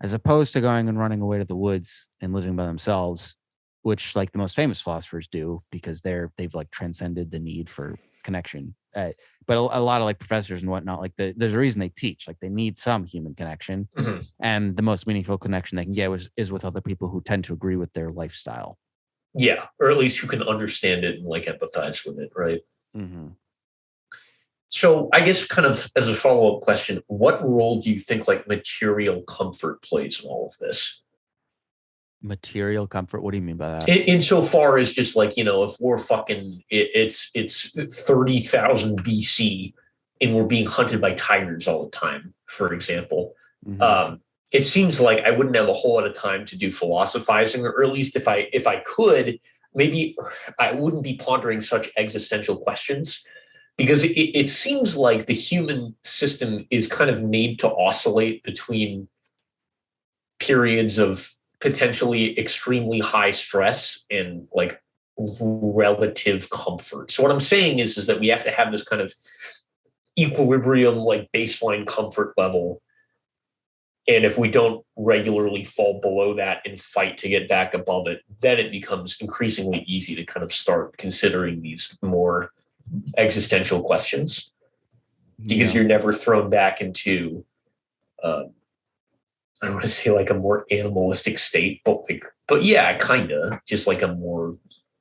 S2: as opposed to going and running away to the woods and living by themselves, which like the most famous philosophers do, because they've like transcended the need for connection. But a lot of like professors and whatnot, like there's a reason they teach, like they need some human connection. Mm-hmm. And the most meaningful connection they can get is with other people who tend to agree with their lifestyle.
S1: Yeah, or at least who can understand it and like empathize with it, right?
S2: Mm-hmm.
S1: So I guess kind of as a follow-up question, what role do you think like material comfort plays in all of this?
S2: Material comfort? What do you mean by that?
S1: Insofar as just like, if we're fucking, it's 30,000 BC and we're being hunted by tigers all the time, for example. Mm-hmm. It seems like I wouldn't have a whole lot of time to do philosophizing, or at least if I could, maybe I wouldn't be pondering such existential questions. Because it seems like the human system is kind of made to oscillate between periods of potentially extremely high stress and like relative comfort. So what I'm saying is that we have to have this kind of equilibrium, like baseline comfort level And if we don't regularly fall below that and fight to get back above it, then it becomes increasingly easy to kind of start considering these more existential questions, because you're never thrown back into, I don't want to say like a more animalistic state, but yeah, kind of just like a more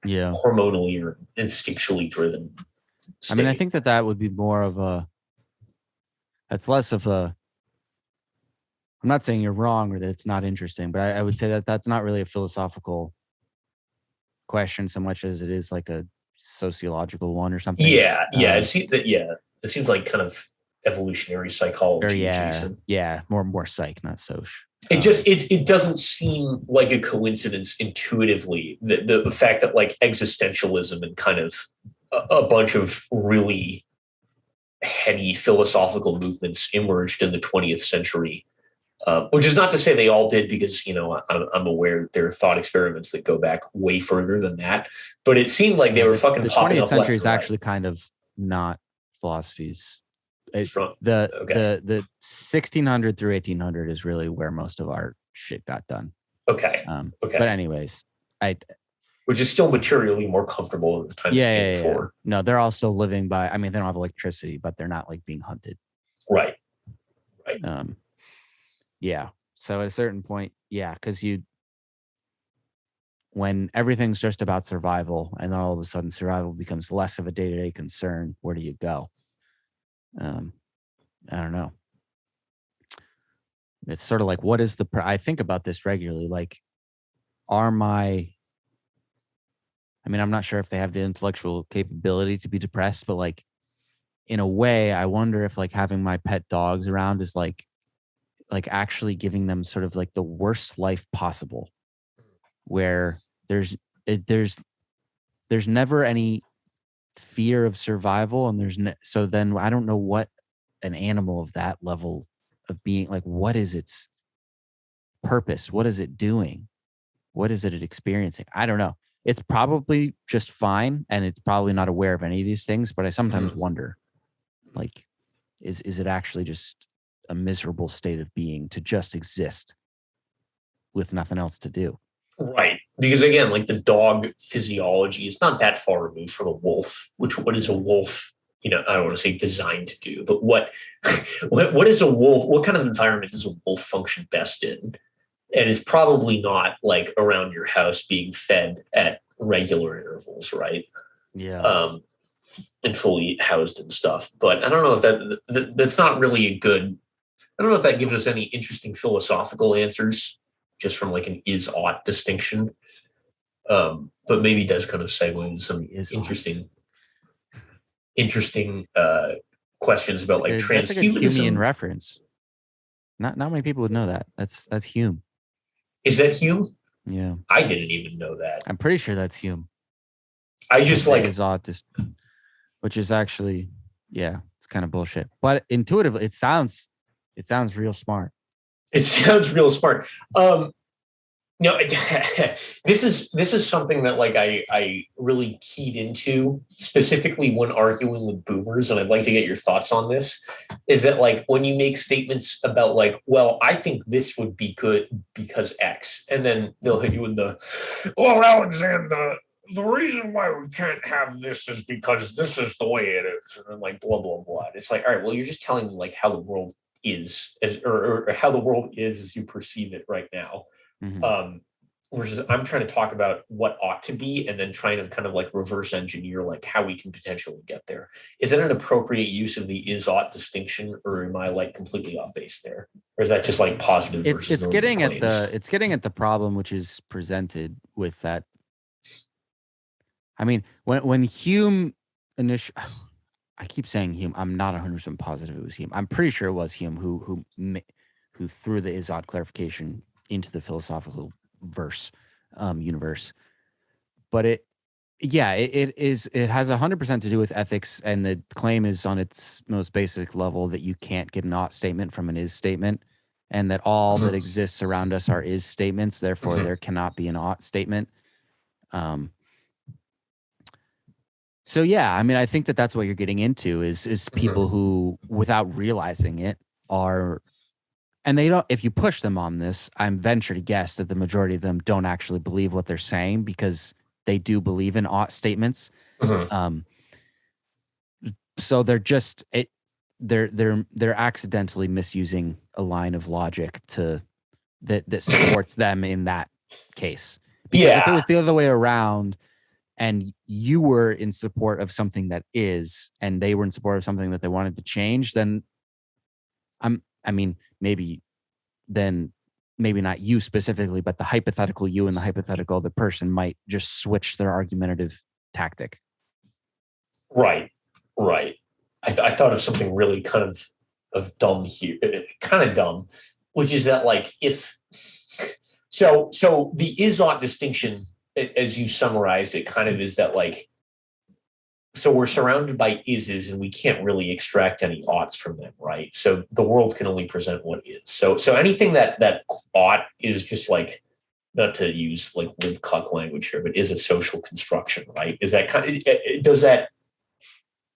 S1: hormonally or instinctually driven state.
S2: I mean, I think that would be more of that's less of I'm not saying you're wrong or that it's not interesting, but I would say that that's not really a philosophical question so much as it is like a sociological one or something.
S1: Yeah. It seems like kind of evolutionary psychology.
S2: More psych, not soc.
S1: It doesn't seem like a coincidence intuitively, the fact that like existentialism and kind of a bunch of really heady philosophical movements emerged in the 20th century. Which is not to say they all did, because, I'm aware there are thought experiments that go back way further than that. But it seemed like they were fucking
S2: the
S1: popping
S2: 20th
S1: up
S2: century is
S1: right.
S2: actually kind of not philosophies. The 1600 through 1800 is really where most of our shit got done.
S1: Okay.
S2: But anyways,
S1: which is still materially more comfortable at the time it came forward.
S2: No, they're all still living by. I mean, they don't have electricity, but they're not like being hunted.
S1: Right.
S2: Yeah. So at a certain point, because when everything's just about survival, and then all of a sudden survival becomes less of a day-to-day concern, where do you go? I don't know. It's sort of like, what is I think about this regularly. Like, I'm not sure if they have the intellectual capability to be depressed, but like, in a way, I wonder if like having my pet dogs around is like actually giving them sort of like the worst life possible, where there's never any fear of survival, and so then I don't know what an animal of that level of being, like, what is its purpose? What is it doing? What is it experiencing? I don't know. It's probably just fine, and it's probably not aware of any of these things, but I sometimes wonder, like, is it actually just a miserable state of being to just exist with nothing else to do?
S1: Right. Because again, like the dog physiology is not that far removed from a wolf, what is a wolf, I don't want to say designed to do, but what is a wolf? What kind of environment does a wolf function best in? And it's probably not like around your house being fed at regular intervals, right?
S2: Yeah.
S1: And fully housed and stuff. But I don't know if that's not really a good, I don't know if that gives us any interesting philosophical answers just from like an is-ought distinction. But maybe does kind of segue into some interesting questions about like transhumanism. That's like a
S2: Humean reference. Not many people would know that. That's Hume.
S1: Is that Hume?
S2: Yeah.
S1: I didn't even know that.
S2: I'm pretty sure that's Hume.
S1: I just like
S2: is-ought, which is actually, it's kind of bullshit. But intuitively, it sounds real smart.
S1: It sounds real smart. No, this is something that like I really keyed into specifically when arguing with boomers, and I'd like to get your thoughts on this. Is that like when you make statements about like, well, I think this would be good because X, and then they'll hit you with well, Alexander, the reason why we can't have this is because this is the way it is, and then like blah blah blah. It's like, all right, well, you're just telling me like how the world is or how the world is as you perceive it right now. Mm-hmm. Versus I'm trying to talk about what ought to be, and then trying to kind of like reverse engineer like how we can potentially get there. Is that an appropriate use of the is-ought distinction, or am I like completely off base there? Or is that just like positive versus
S2: it's getting at the problem which is presented with that. I mean, when Hume I keep saying Hume. I'm not 100% positive it was Hume. I'm pretty sure it was Hume who threw the is-ought clarification into the philosophical universe. But it has 100% to do with ethics, and the claim is on its most basic level that you can't get an ought statement from an is statement, and that all that exists around us are is statements. Therefore, there cannot be an ought statement. So I mean, I think that's what you're getting into is people who, without realizing it, are and they don't, if you push them on this, I'm venture to guess that the majority of them don't actually believe what they're saying because they do believe in ought statements. So they're just they're accidentally misusing a line of logic that supports them in that case. Because if it was the other way around and you were in support of something that is, and they were in support of something that they wanted to change, then maybe not you specifically, but the hypothetical you and the hypothetical other person might just switch their argumentative tactic.
S1: Right. I thought of something really kind of dumb here, kind of dumb, which is that like so the is-ought distinction, as you summarized it, kind of is that like, so we're surrounded by ises and we can't really extract any oughts from them, right? So the world can only present what is. So anything that ought is just like, not to use like woodcock language here, but is a social construction, right? Is that kind of, does that,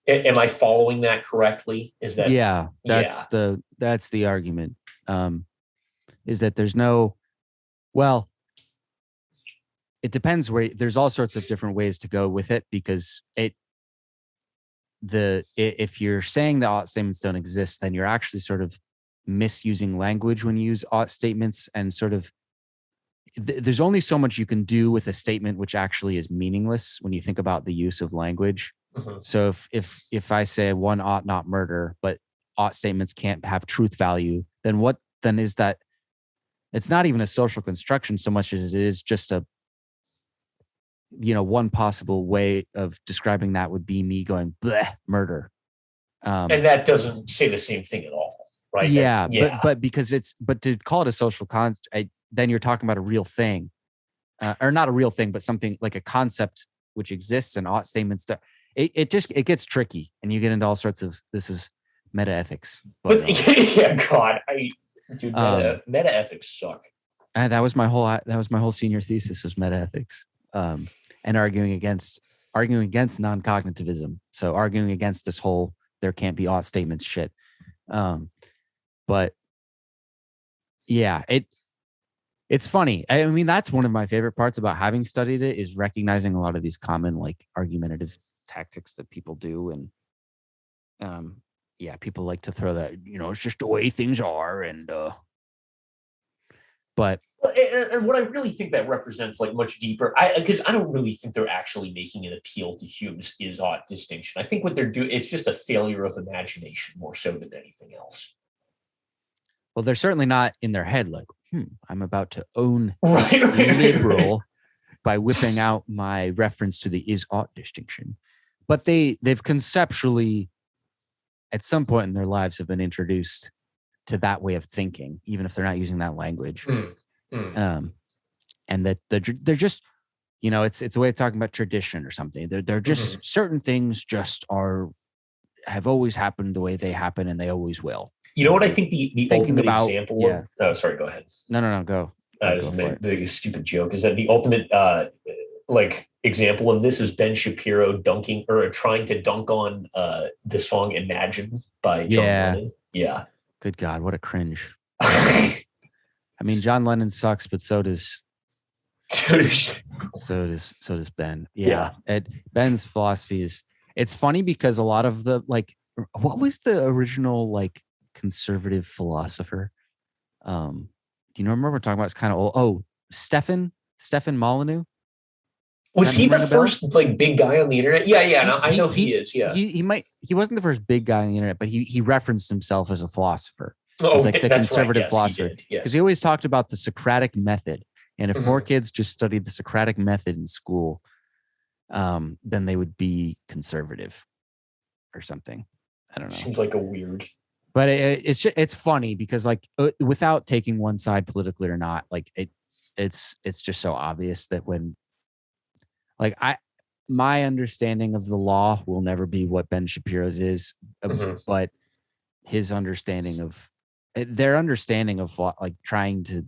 S1: am I following that correctly? Is that
S2: that's the argument. Is that there's no, well, it depends where, there's all sorts of different ways to go with it, because if you're saying the ought statements don't exist, then you're actually sort of misusing language when you use ought statements, and sort of there's only so much you can do with a statement which actually is meaningless when you think about the use of language. So if I say one ought not murder, but ought statements can't have truth value, then is that, it's not even a social construction so much as it is just a, one possible way of describing that would be me going bleh, murder.
S1: And that doesn't say the same thing at all, right?
S2: But because but to call it a social then you're talking about a real thing, or not a real thing, but something like a concept which exists, and ought statements. It gets tricky, and you get into all sorts of, this is meta ethics.
S1: But God, meta ethics suck.
S2: That was my whole senior thesis, was meta ethics, and arguing against non-cognitivism. So arguing against this whole there can't be ought statements shit. But yeah, it's funny. I mean, that's one of my favorite parts about having studied it, is recognizing a lot of these common like argumentative tactics that people do. And people like to throw that, it's just the way things are. And but
S1: and what I really think that represents like much deeper, because I don't really think they're actually making an appeal to Hume's is-ought distinction. I think what they're doing, it's just a failure of imagination more so than anything else.
S2: Well, they're certainly not in their head like, I'm about to own
S1: right.
S2: liberal by whipping out my reference to the is-ought distinction. But they've conceptually, at some point in their lives, have been introduced to that way of thinking, even if they're not using that language. And that they're just, it's a way of talking about tradition or something. They're just certain things just have always happened the way they happen, and they always will.
S1: You know what I think the ultimate example of? Oh, sorry, go ahead.
S2: No, go.
S1: The stupid joke is that the ultimate example of this is Ben Shapiro dunking or trying to dunk on the song "Imagine" by John Lennon. Yeah.
S2: Good God, what a cringe. I mean, John Lennon sucks, but so does Ben. Yeah. Ben's philosophy is, it's funny because a lot of the what was the original conservative philosopher? Do you remember we're talking about? It's kind of old. Oh, Stefan Molyneux.
S1: Was he the first big guy on the internet? Yeah. I know he is. Yeah,
S2: he wasn't the first big guy on the internet, but he referenced himself as a philosopher.
S1: Oh,
S2: the conservative
S1: philosopher.
S2: Because he always talked about the Socratic method, and if more kids just studied the Socratic method in school, then they would be conservative or something. I don't know.
S1: Seems like a weird.
S2: But it's funny because without taking one side politically or not, it's just so obvious that when my understanding of the law will never be what Ben Shapiro's is, but his understanding of their understanding of trying to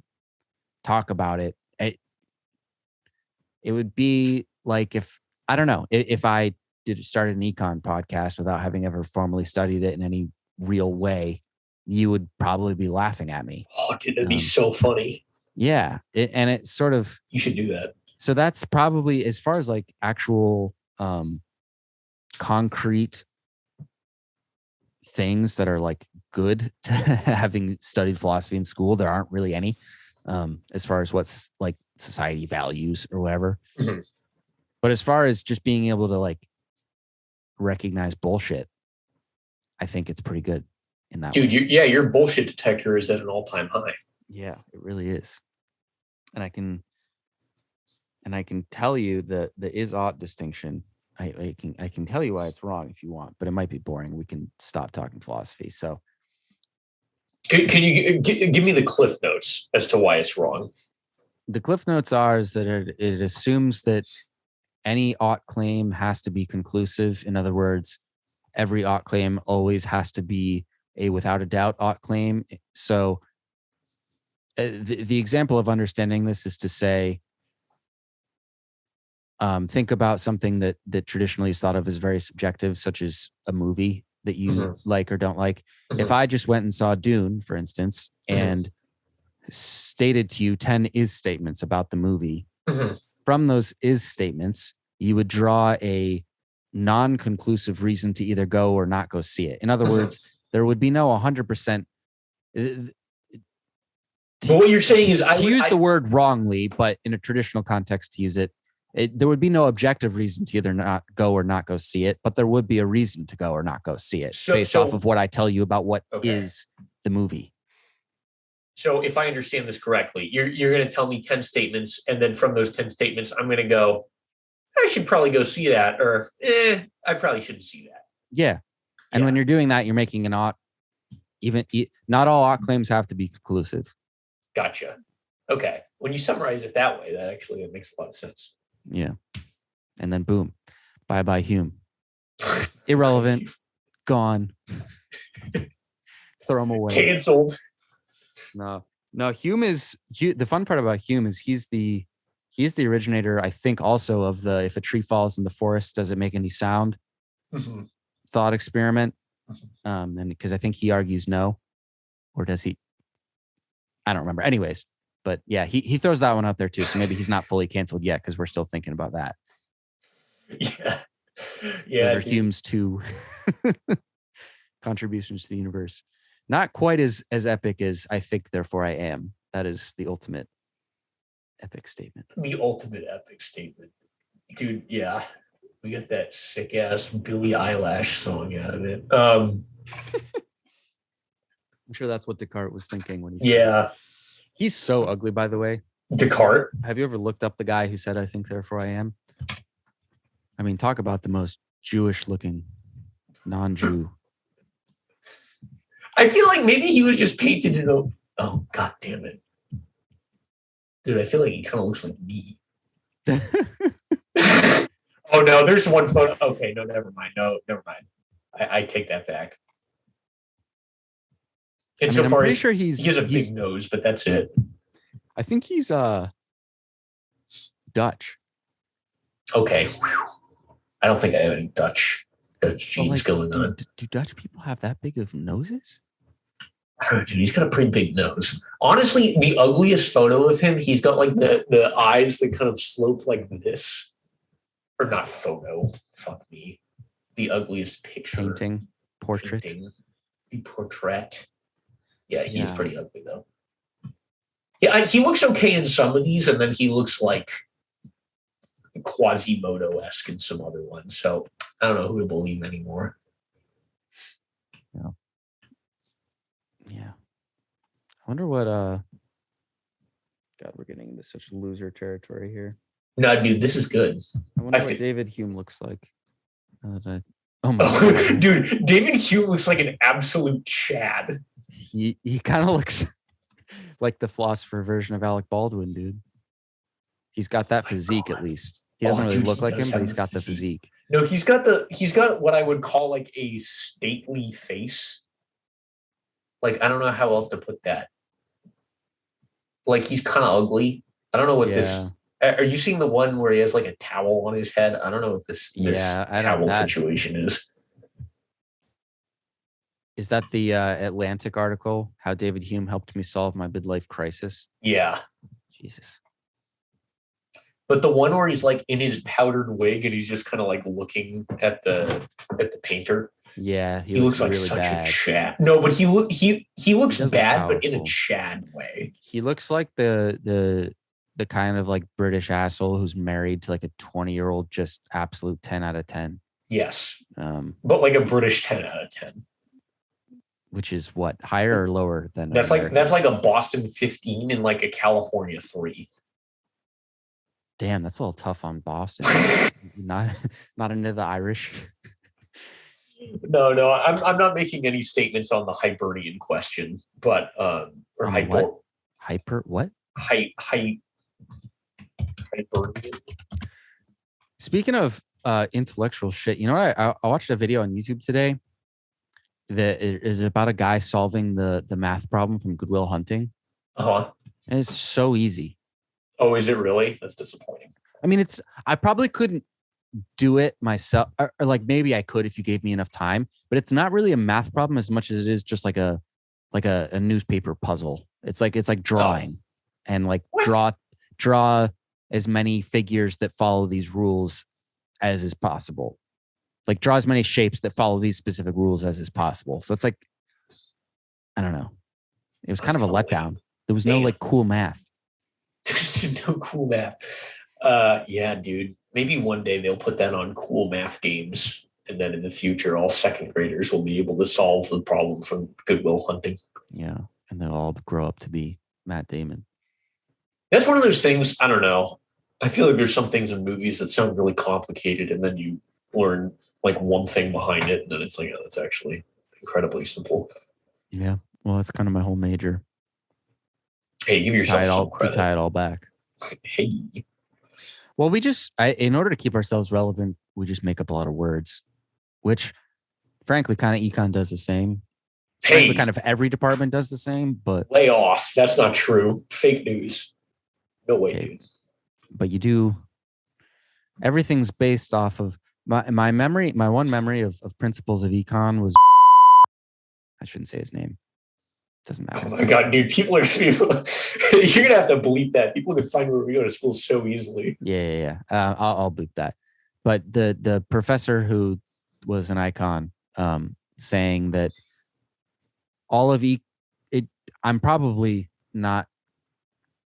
S2: talk about it, it would be like if I started an econ podcast without having ever formally studied it in any real way, you would probably be laughing at me.
S1: Oh, dude, that'd be so funny.
S2: Yeah. And it's sort of,
S1: you should do that.
S2: So that's probably, as far as like actual concrete things that are like good to having studied philosophy in school, there aren't really any as far as what's like society values or whatever.
S1: Mm-hmm.
S2: But as far as just being able to like recognize bullshit, I think it's pretty good in that
S1: Dude,
S2: way.
S1: your bullshit detector is at an all-time high.
S2: Yeah, it really is. And I can tell you the is-ought distinction. I can tell you why it's wrong if you want, but it might be boring. We can stop talking philosophy. So
S1: can you give me the cliff notes as to why it's wrong?
S2: The cliff notes are is that it assumes that any ought claim has to be conclusive. In other words, every ought claim always has to be a without a doubt ought claim. So the example of understanding this is to say, think about something that traditionally is thought of as very subjective, such as a movie that you like or don't like. If I just went and saw Dune, for instance, and stated to you 10 is statements about the movie, from those is statements, you would draw a non-conclusive reason to either go or not go see it. In other words, there would be no 100%.
S1: But what you're saying is,
S2: to use the word wrongly, but in a traditional context to use it, there would be no objective reason to either not go or not go see it, but there would be a reason to go or not go see it based off of what I tell you about what is the movie.
S1: So if I understand this correctly, you're going to tell me 10 statements, and then from those 10 statements, I'm going to go, I should probably go see that, or I probably shouldn't see that.
S2: Yeah. And when you're doing that, you're making an ought. Not all ought claims have to be conclusive.
S1: Gotcha. Okay. When you summarize it that way, that makes a lot of sense.
S2: Yeah. And then boom. Bye-bye Hume. Irrelevant. Gone. Throw him away.
S1: Canceled.
S2: No, Hume is the fun part about Hume is he's the originator, I think, also of the if a tree falls in the forest, does it make any sound? Thought experiment. And because I think he argues no, or does he? I don't remember. Anyways, but yeah, he throws that one out there too. So maybe he's not fully canceled yet because we're still thinking about that.
S1: Yeah.
S2: Those are Hume's two contributions to the universe. Not quite as epic as I think, therefore I am. That is the ultimate epic statement.
S1: The ultimate epic statement. Dude, yeah. We got that sick ass Billie Eilish song out of it.
S2: I'm sure that's what Descartes was thinking when he said
S1: that.
S2: He's so ugly, by the way.
S1: Descartes?
S2: Have you ever looked up the guy who said, I think, therefore I am? I mean, talk about the most Jewish looking non-Jew.
S1: I feel like maybe he was just painted in a... Oh, God damn it. Dude, I feel like he kind of looks like me. Oh, no, there's one photo. Okay, no, never mind. I take that back.
S2: I'm pretty sure he
S1: has a big nose, but that's it.
S2: I think he's Dutch.
S1: Okay. I don't think I have any Dutch genes going on.
S2: Do Dutch people have that big of noses?
S1: I don't know, dude. He's got a pretty big nose. Honestly, the ugliest photo of him, he's got like the eyes that kind of slope like this. Or not photo. Fuck me. The ugliest picture.
S2: Portrait.
S1: The portrait. Yeah, he's pretty ugly though. Yeah, he looks okay in some of these, and then he looks like Quasimodo-esque in some other ones. So I don't know who to believe anymore.
S2: Yeah. I wonder what God, we're getting into such loser territory here.
S1: No, dude, this is good.
S2: I wonder what David Hume looks like. Oh my God.
S1: Dude, David Hume looks like an absolute Chad.
S2: He kind of looks like the philosopher version of Alec Baldwin, dude. He's got that physique at least. He doesn't really look like him, but he's got the physique.
S1: No, he's got what I would call like a stately face. Like, I don't know how else to put that. Like, he's kind of ugly. I don't know what this... Are you seeing the one where he has like a towel on his head? I don't know what this towel situation is.
S2: Is that the Atlantic article? How David Hume helped me solve my midlife crisis.
S1: Yeah.
S2: Jesus.
S1: But the one where he's like in his powdered wig and he's just kind of like looking at the painter.
S2: Yeah,
S1: He looks like
S2: really
S1: such
S2: bad.
S1: a Chad. No, but he looks bad, but in a
S2: powerful.
S1: Chad way.
S2: He looks like the kind of like British asshole who's married to like a 20-year-old, just absolute 10 out of 10.
S1: Yes. But like a British 10 out of 10.
S2: Which is what, higher or lower than
S1: that's like a Boston 15 and like a California 3.
S2: Damn, that's a little tough on Boston. not into the Irish.
S1: No, I'm not making any statements on the Hibernian question, but or
S2: hyper what?
S1: Hibernian.
S2: Speaking of intellectual shit, you know what? I watched a video on YouTube today that is about a guy solving the math problem from Good Will Hunting.
S1: And
S2: it's so easy.
S1: Oh, is it really? That's disappointing.
S2: I mean, I probably couldn't do it myself, or like maybe I could if you gave me enough time, but it's not really a math problem as much as it is just like a newspaper puzzle. It's like drawing and like draw as many figures that follow these rules as is possible. Like draw as many shapes that follow these specific rules as is possible. So it's like, I don't know. It was kind of a letdown. There was no like cool math.
S1: No cool math. Yeah, dude. Maybe one day they'll put that on cool math games. And then in the future, all second graders will be able to solve the problem from Good Will Hunting.
S2: Yeah. And they'll all grow up to be Matt Damon.
S1: That's one of those things, I don't know. I feel like there's some things in movies that sound really complicated and then you learn like one thing behind it. And then it's like, oh, that's actually incredibly simple.
S2: Yeah. Well, that's kind of my whole major.
S1: Hey, give yourself some credit.
S2: To tie it all back.
S1: Hey.
S2: Well, in order to keep ourselves relevant, we just make up a lot of words, which frankly, kind of econ does the same.
S1: Hey.
S2: Frankly, kind of every department does the same, but
S1: lay off. That's not true. Fake news. No way, dude.
S2: But you do. Everything's based off of my memory. My one memory of principles of econ was. I shouldn't say his name. Doesn't matter.
S1: Oh my god, dude! You're gonna have to bleep that. People can find where we go to school so easily.
S2: Yeah. I'll bleep that. But the professor who was an icon, saying that all of I'm probably not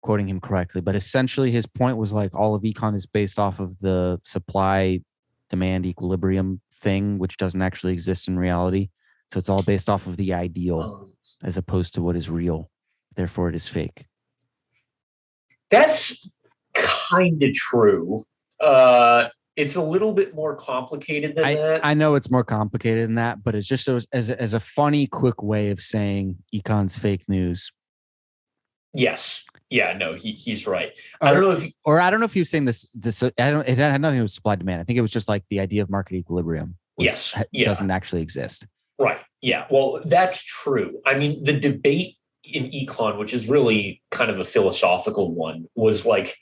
S2: quoting him correctly, but essentially his point was like all of econ is based off of the supply demand equilibrium thing, which doesn't actually exist in reality. So it's all based off of the ideal as opposed to what is real. Therefore, it is fake.
S1: That's kind of true. It's a little bit more complicated than that.
S2: I know it's more complicated than that, but it's just as a funny, quick way of saying econ's fake news.
S1: Yes. Yeah, no, he's right. I don't know if
S2: he was saying this. It had nothing to do with supply demand. I think it was just like the idea of market equilibrium. Doesn't actually exist.
S1: Right. Yeah. Well, that's true. I mean, the debate in econ, which is really kind of a philosophical one, was like,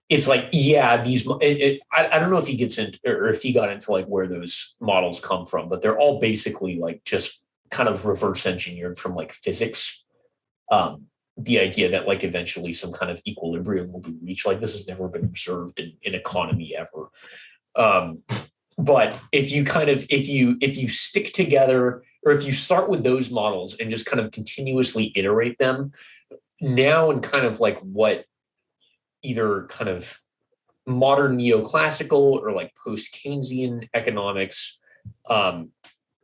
S1: it's like, yeah, I don't know if he gets into, or if he got into like where those models come from, but they're all basically like just kind of reverse engineered from like physics. The idea that like eventually some kind of equilibrium will be reached, like this has never been observed in economy ever. But if you stick together, or if you start with those models and just kind of continuously iterate them now, and kind of like what either kind of modern neoclassical or like post-Keynesian economics,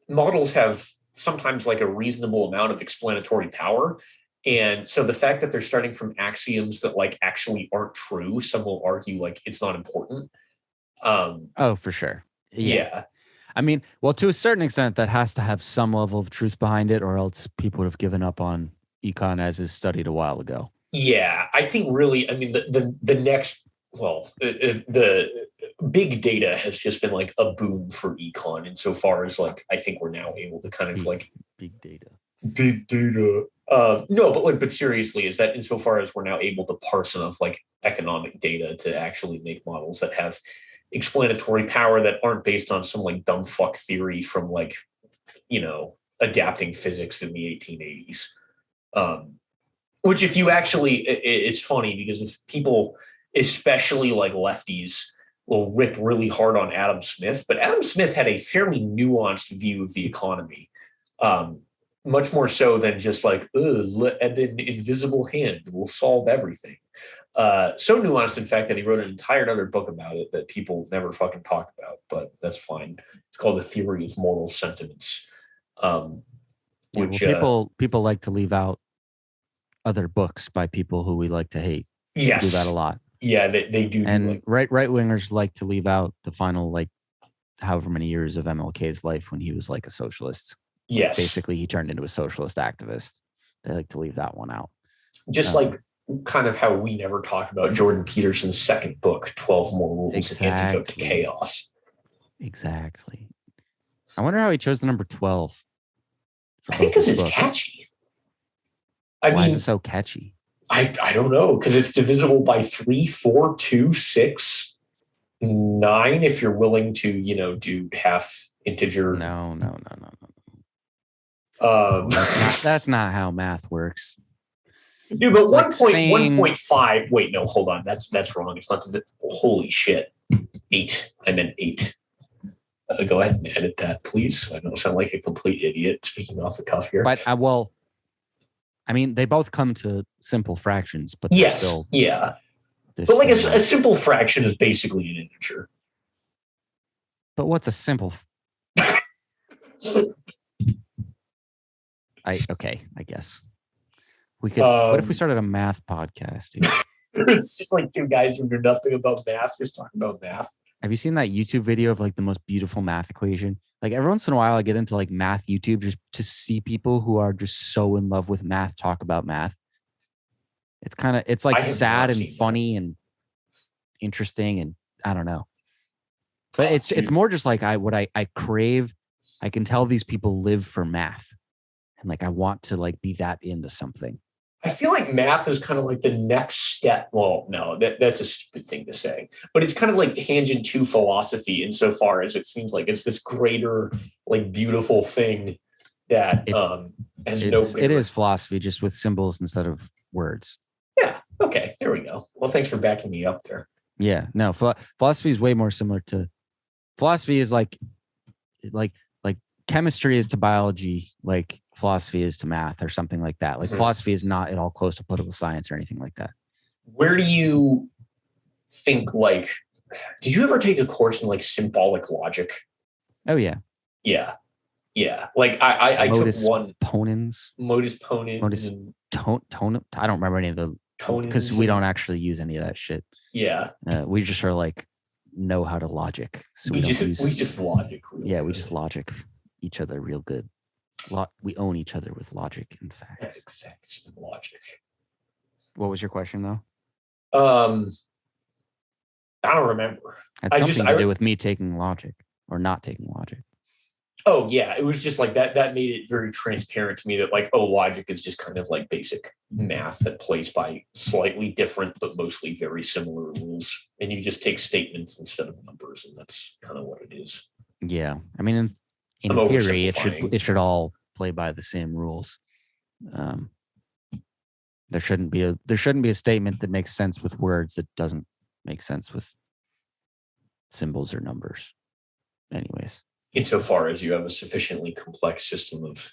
S1: models have sometimes like a reasonable amount of explanatory power. And so the fact that they're starting from axioms that like actually aren't true, some will argue like it's not important.
S2: Oh, for sure.
S1: Yeah.
S2: I mean, well, to a certain extent, that has to have some level of truth behind it, or else people would have given up on econ as is studied a while ago.
S1: Yeah, I think really, I mean, the next, well, the big data has just been like a boom for econ insofar as like, I think we're now able to kind of like
S2: big data.
S1: No, but seriously, is that insofar as we're now able to parse enough like economic data to actually make models that have explanatory power that aren't based on some like dumb fuck theory from like, adapting physics in the 1880s. Which if you actually, it's funny because if people, especially like lefties, will rip really hard on Adam Smith, but Adam Smith had a fairly nuanced view of the economy, much more so than just like, an invisible hand will solve everything. So nuanced, in fact, that he wrote an entire other book about it that people never fucking talk about, but that's fine. It's called The Theory of Moral Sentiments. Which
S2: people like to leave out other books by people who we like to hate.
S1: Yes.
S2: Do that a lot.
S1: Yeah, they do.
S2: And right wingers like to leave out the final, like, however many years of MLK's life when he was like a socialist.
S1: Yes.
S2: Basically, he turned into a socialist activist. They like to leave that one out.
S1: Just like kind of how we never talk about Jordan Peterson's second book, 12 More Rules,
S2: exactly.
S1: An Antidote to Chaos.
S2: Exactly. I wonder how he chose the number 12.
S1: I think because it's catchy.
S2: Why is it so catchy?
S1: I don't know, because it's divisible by 3, 4, 2, 6, 9, if you're willing to, do half integer.
S2: No. That's not how math works.
S1: Dude, but 1.5. Wait, no, hold on. That's wrong. It's not holy shit. 8. I meant 8. Go ahead and edit that, please. So I don't sound like a complete idiot speaking off the cuff here.
S2: But they both come to simple fractions, but
S1: yes,
S2: still,
S1: yeah. But like a simple fraction is basically an integer.
S2: But what's a simple? I guess we could. What if we started a math podcast?
S1: It's just like two guys who know nothing about math, just talking about math.
S2: Have you seen that YouTube video of like the most beautiful math equation? Like every once in a while, I get into like math YouTube just to see people who are just so in love with math talk about math. It's like sad and funny and interesting, and I don't know. But it's more just like I crave. I can tell these people live for math, and like I want to like be that into something.
S1: I feel like math is kind of like the next step. Well, no, that's a stupid thing to say, but it's kind of like tangent to philosophy insofar as it seems like it's this greater, like beautiful thing that
S2: it is philosophy just with symbols instead of words.
S1: Yeah. Okay. There we go. Well, thanks for backing me up there.
S2: Yeah. No, philosophy is way more similar to philosophy is like chemistry is to biology, like philosophy is to math or something like that. Like philosophy is not at all close to political science or anything like that.
S1: Where do you think, like, did you ever take a course in like symbolic logic?
S2: Oh yeah.
S1: Yeah. Yeah. Like I took one modus ponens.
S2: Tone. I don't remember any of the because we don't actually use any of that shit.
S1: Yeah.
S2: We just are like know how to logic. So we
S1: just logic.
S2: Yeah, we just logic each other real good. We own each other with logic and facts.
S1: Facts and logic.
S2: What was your question though?
S1: I don't remember.
S2: Had something to do with me taking logic or not taking logic.
S1: Oh yeah, it was just like that. That made it very transparent to me that like, logic is just kind of like basic math that plays by slightly different but mostly very similar rules, and you just take statements instead of numbers, and that's kind of what it is.
S2: Yeah, I mean, in theory, it should all play by the same rules. There shouldn't be a statement that makes sense with words that doesn't make sense with symbols or numbers. Anyways.
S1: Insofar as you have a sufficiently complex system of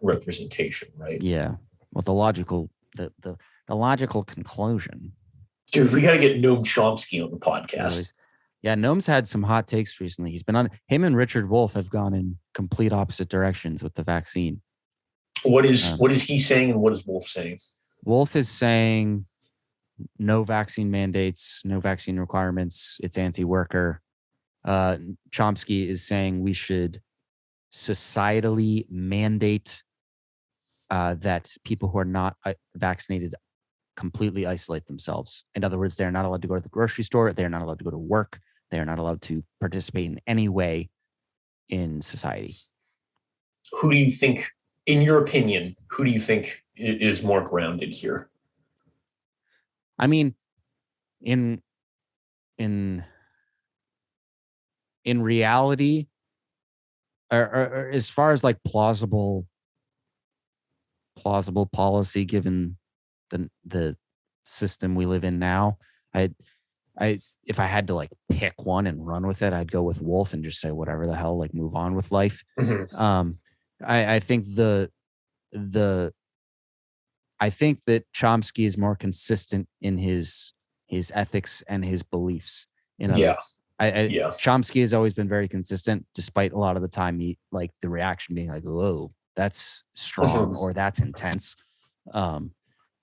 S1: representation, right?
S2: Yeah. Well, the logical conclusion.
S1: Dude, we got to get Noam Chomsky on the podcast.
S2: Anyways, yeah, Noam's had some hot takes recently. Him and Richard Wolff have gone in complete opposite directions with the vaccine.
S1: What is he saying and what is Wolff saying?
S2: Wolff is saying no vaccine mandates, no vaccine requirements. It's anti-worker. Chomsky is saying we should societally mandate that people who are not vaccinated completely isolate themselves. In other words, they're not allowed to go to the grocery store. They're not allowed to go to work. They are not allowed to participate in any way in society.
S1: Who do you think, in your opinion, is more grounded here?
S2: I mean, in reality, or as far as like plausible policy given the system we live in now, I if I had to like pick one and run with it, I'd go with Wolf and just say whatever the hell, like move on with life.
S1: Mhm.
S2: I think I think that Chomsky is more consistent in his ethics and his beliefs. In other,
S1: Yeah.
S2: I
S1: Yeah.
S2: Chomsky has always been very consistent, despite a lot of the time he like the reaction being like, "Whoa, that's strong"
S1: Mhm.
S2: or "That's intense." I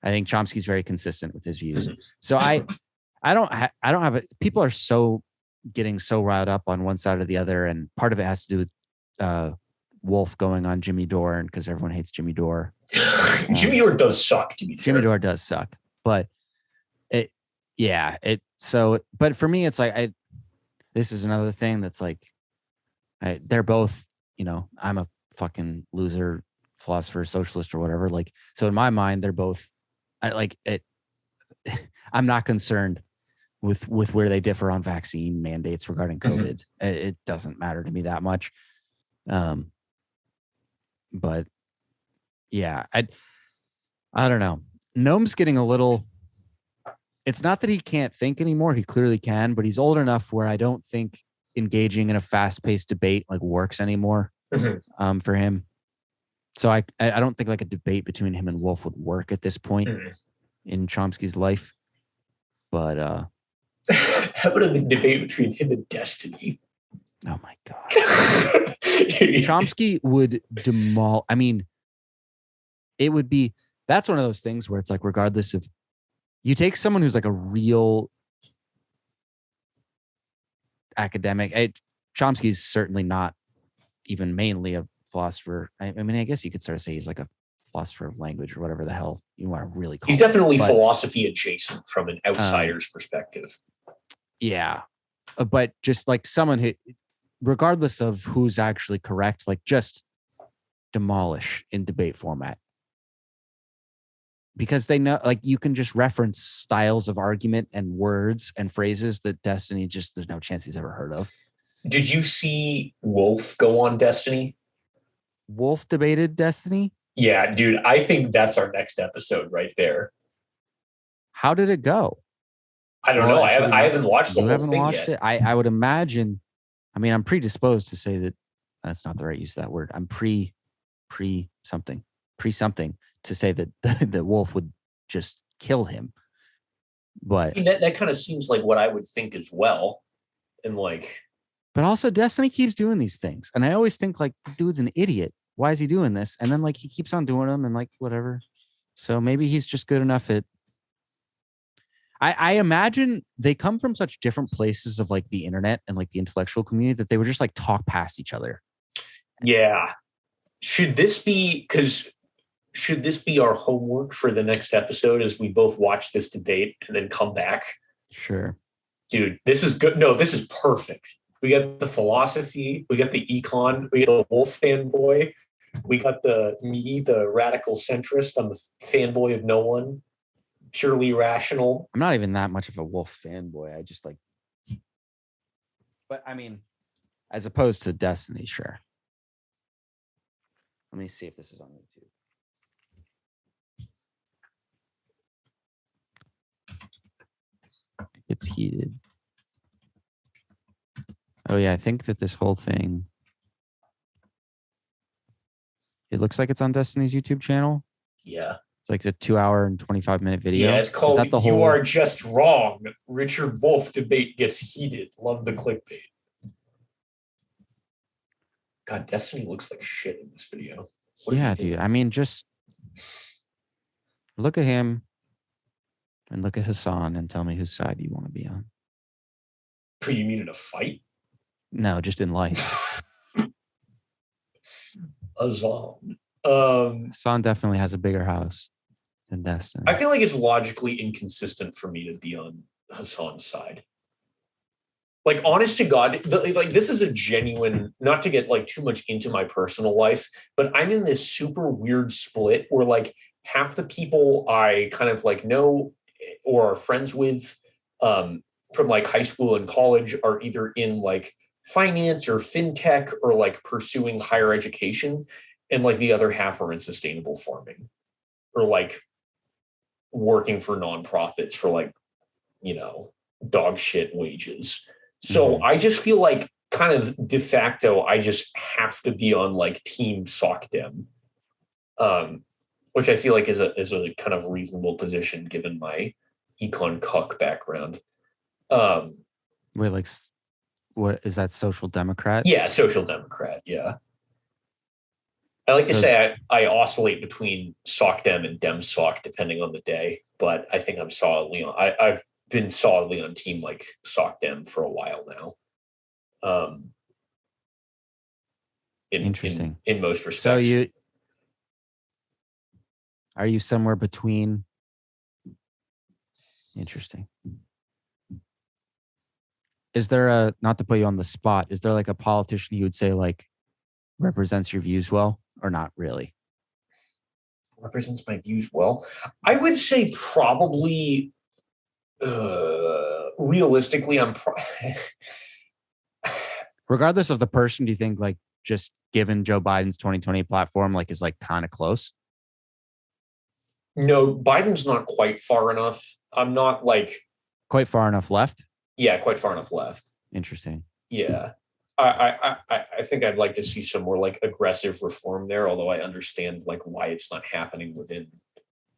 S2: think Chomsky's very consistent with his views.
S1: Mhm.
S2: So I don't have it. People are so getting so riled up on one side or the other, and part of it has to do with Wolf going on Jimmy Dore, and because everyone hates Jimmy Dore.
S1: Jimmy Dore does suck, to be fair.
S2: Jimmy Dore does suck, but but for me, it's like this is another thing that's like, they're both, I'm a fucking loser philosopher, socialist, or whatever. Like, so in my mind, they're both, I'm not concerned with where they differ on vaccine mandates regarding COVID. Mm-hmm. It doesn't matter to me that much. But yeah, I don't know. Gnome's getting a little, it's not that he can't think anymore. He clearly can, but he's old enough where I don't think engaging in a fast-paced debate like works anymore for him. So I don't think like a debate between him and Wolf would work at this point in Chomsky's life. But
S1: how about a debate between him and Destiny?
S2: Oh my God. Chomsky would demolish. I mean, it would be, that's one of those things where it's like, regardless of, you take someone who's like a real academic. Chomsky's certainly not even mainly a philosopher. I mean, I guess you could sort of say he's like a philosopher of language or whatever the hell you want to really call
S1: He's definitely philosophy adjacent from an outsider's perspective.
S2: Yeah. But just like someone who, regardless of who's actually correct, like just demolish in debate format. Because they know, like, you can just reference styles of argument and words and phrases that Destiny just, there's no chance he's ever heard of.
S1: Did you see Wolf go on Destiny?
S2: Wolf debated Destiny?
S1: Yeah, dude, I think that's our next episode right there.
S2: How did it go?
S1: I don't know. I haven't watched the whole thing yet. You haven't watched it?
S2: I would imagine, I mean, I'm predisposed to say that that's not the right use of that word. I'm pre something to say that the Wolf would just kill him. But
S1: I mean, that kind of seems like what I would think as well. And like,
S2: but also Destiny keeps doing these things. And I always think like, the dude's an idiot. Why is he doing this? And then like, he keeps on doing them and like, whatever. So maybe he's just good enough at, I imagine they come from such different places of like the internet and like the intellectual community that they would just like talk past each other.
S1: Yeah. Should this be our homework for the next episode as we both watch this debate and then come back?
S2: Sure.
S1: Dude, this is good. No, this is perfect. We got the philosophy, we got the econ, we got the Wolf fanboy, we got me, the radical centrist. I'm the fanboy of no one. Purely rational.
S2: I'm not even that much of a Wolf fanboy. I just like, but I mean, as opposed to Destiny, sure. Let me see if this is on YouTube. It's heated. Oh yeah, I think that this whole thing, it looks like it's on Destiny's YouTube channel.
S1: Yeah.
S2: It's like a 2 hour and 25-minute video.
S1: Yeah, it's called You Are Just Wrong. Richard Wolf debate gets heated. Love the clickbait. God, Destiny looks like shit in this video.
S2: Yeah, dude. I mean, just look at him and look at Hassan and tell me whose side you want to be on.
S1: You mean in a fight?
S2: No, just in life.
S1: Hassan.
S2: Hassan definitely has a bigger house than Destiny.
S1: I feel like it's logically inconsistent for me to be on Hassan's side. Like, honest to God, like this is a genuine, not to get like too much into my personal life, but I'm in this super weird split where like half the people I kind of like know or are friends with from like high school and college are either in like finance or fintech or like pursuing higher education, and like the other half are in sustainable farming or like working for nonprofits for like, dog shit wages. So I just feel like kind of de facto, I just have to be on like team sock dem, which I feel like is a kind of reasonable position given my econ cuck background.
S2: Wait, like, what is that? Social Democrat?
S1: Yeah, social democrat. Yeah. I like to say I oscillate between sock dem and dem sock depending on the day, but I think I'm solidly on. I've been solidly on team like sock dem for a while now.
S2: Interesting.
S1: In most respects.
S2: So are you somewhere between? Interesting. Is there not to put you on the spot, is there like a politician you would say like represents your views well, or not really?
S1: Represents my views well? I would say probably, realistically,
S2: regardless of the person, do you think like just given Joe Biden's 2020 platform, like is like kind of close?
S1: No, Biden's not quite far enough. I'm not like
S2: quite far enough left.
S1: Yeah, quite far enough left.
S2: Interesting.
S1: Yeah. I think I'd like to see some more like aggressive reform there, although I understand like why it's not happening within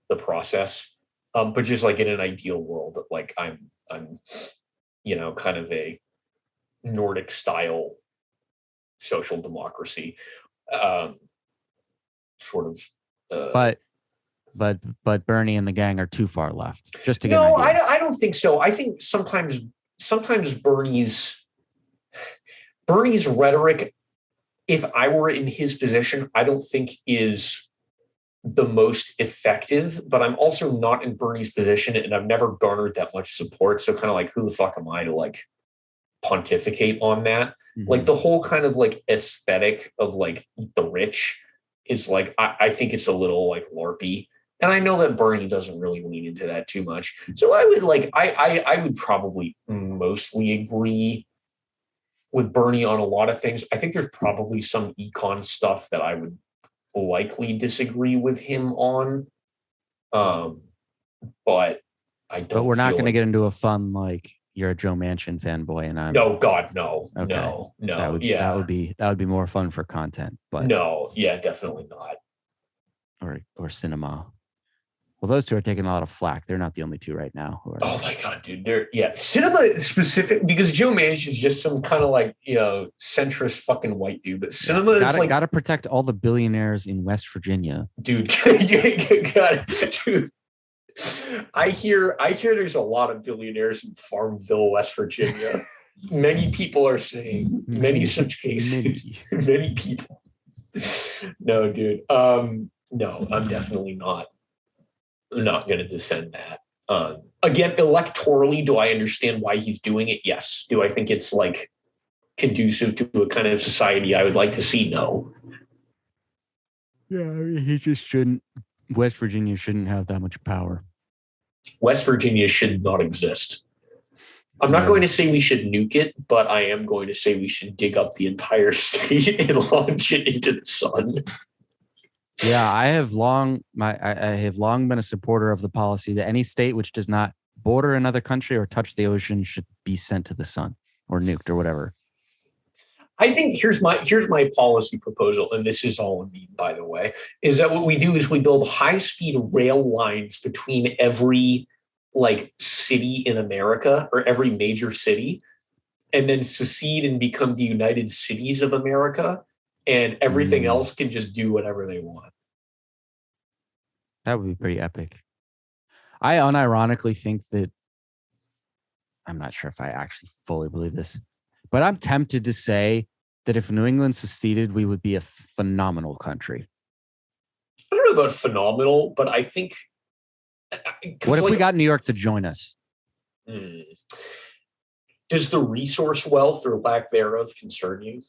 S1: the process. But just like in an ideal world, like I'm kind of a Nordic style social democracy. Sort of
S2: But Bernie and the gang are too far left. Just to get
S1: no, I don't think so. I think sometimes Bernie's rhetoric, if I were in his position, I don't think is the most effective, but I'm also not in Bernie's position and I've never garnered that much support. So kind of like, who the fuck am I to like pontificate on that? Mm-hmm. Like the whole kind of like aesthetic of like the rich is like, I think it's a little like LARPy. And I know that Bernie doesn't really lean into that too much. So I would like, I would probably mostly agree with Bernie on a lot of things. I think there's probably some econ stuff that I would likely disagree with him on. But I don't.
S2: But we're not going to get into a fun like you're a Joe Manchin fanboy and I'm.
S1: No, God, no, okay. no.
S2: That would be more fun for content. But
S1: no, yeah, definitely not.
S2: Or cinema. Well, those two are taking a lot of flack. They're not the only two right now.
S1: Oh my God, dude. Cinema specific, because Joe Manchin is just some kind of like, centrist fucking white dude. But cinema is like...
S2: Gotta protect all the billionaires in West Virginia.
S1: Dude, dude. I hear there's a lot of billionaires in Farmville, West Virginia. Many people are saying, many such cases. Many people. No, dude. No, I'm definitely not going to defend that. Again, electorally, do I understand why he's doing it? Yes. Do I think it's like conducive to a kind of society I would like to see? No.
S2: Yeah, I mean, he just shouldn't. West Virginia shouldn't have that much power.
S1: West Virginia should not exist. I'm not going to say we should nuke it, but I am going to say we should dig up the entire state and launch it into the sun.
S2: Yeah, I have long been a supporter of the policy that any state which does not border another country or touch the ocean should be sent to the sun or nuked or whatever.
S1: I think here's my policy proposal, and this is all a meme, by the way, is that what we do is we build high-speed rail lines between every like city in America or every major city, and then secede and become the United Cities of America. And everything else can just do whatever they want.
S2: That would be pretty epic. I unironically think that, I'm not sure if I actually fully believe this, but I'm tempted to say that if New England seceded, we would be a phenomenal country.
S1: I don't know about phenomenal, but I think...
S2: What if we got New York to join us?
S1: Does the resource wealth or lack thereof concern you?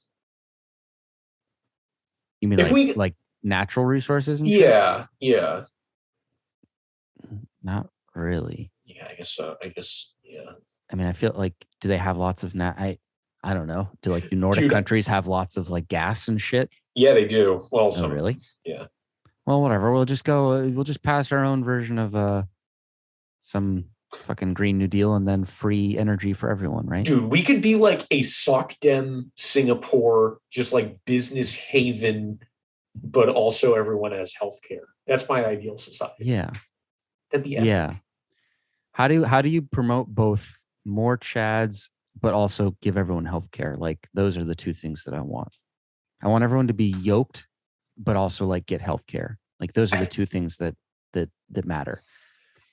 S2: You mean like natural resources? And
S1: yeah, shit? Yeah.
S2: Not really.
S1: Yeah, I guess so. Yeah.
S2: I mean, I feel like, do they have lots of I don't know. Do like the Nordic
S1: Dude.
S2: countries have lots of like gas and shit?
S1: Yeah, they do. Well,
S2: Oh,
S1: some
S2: really?
S1: yeah.
S2: Well, whatever. We'll just go. We'll just pass our own version of some fucking Green New Deal and then free energy for everyone, right?
S1: Dude, we could be like a Sockdem Singapore, just like business haven, but also everyone has healthcare. That's my ideal society.
S2: Yeah.
S1: That'd be epic.
S2: Yeah. How do you promote both more Chads but also give everyone healthcare? Like those are the two things that I want. I want everyone to be yoked, but also like get healthcare. Like those are the two things that matter.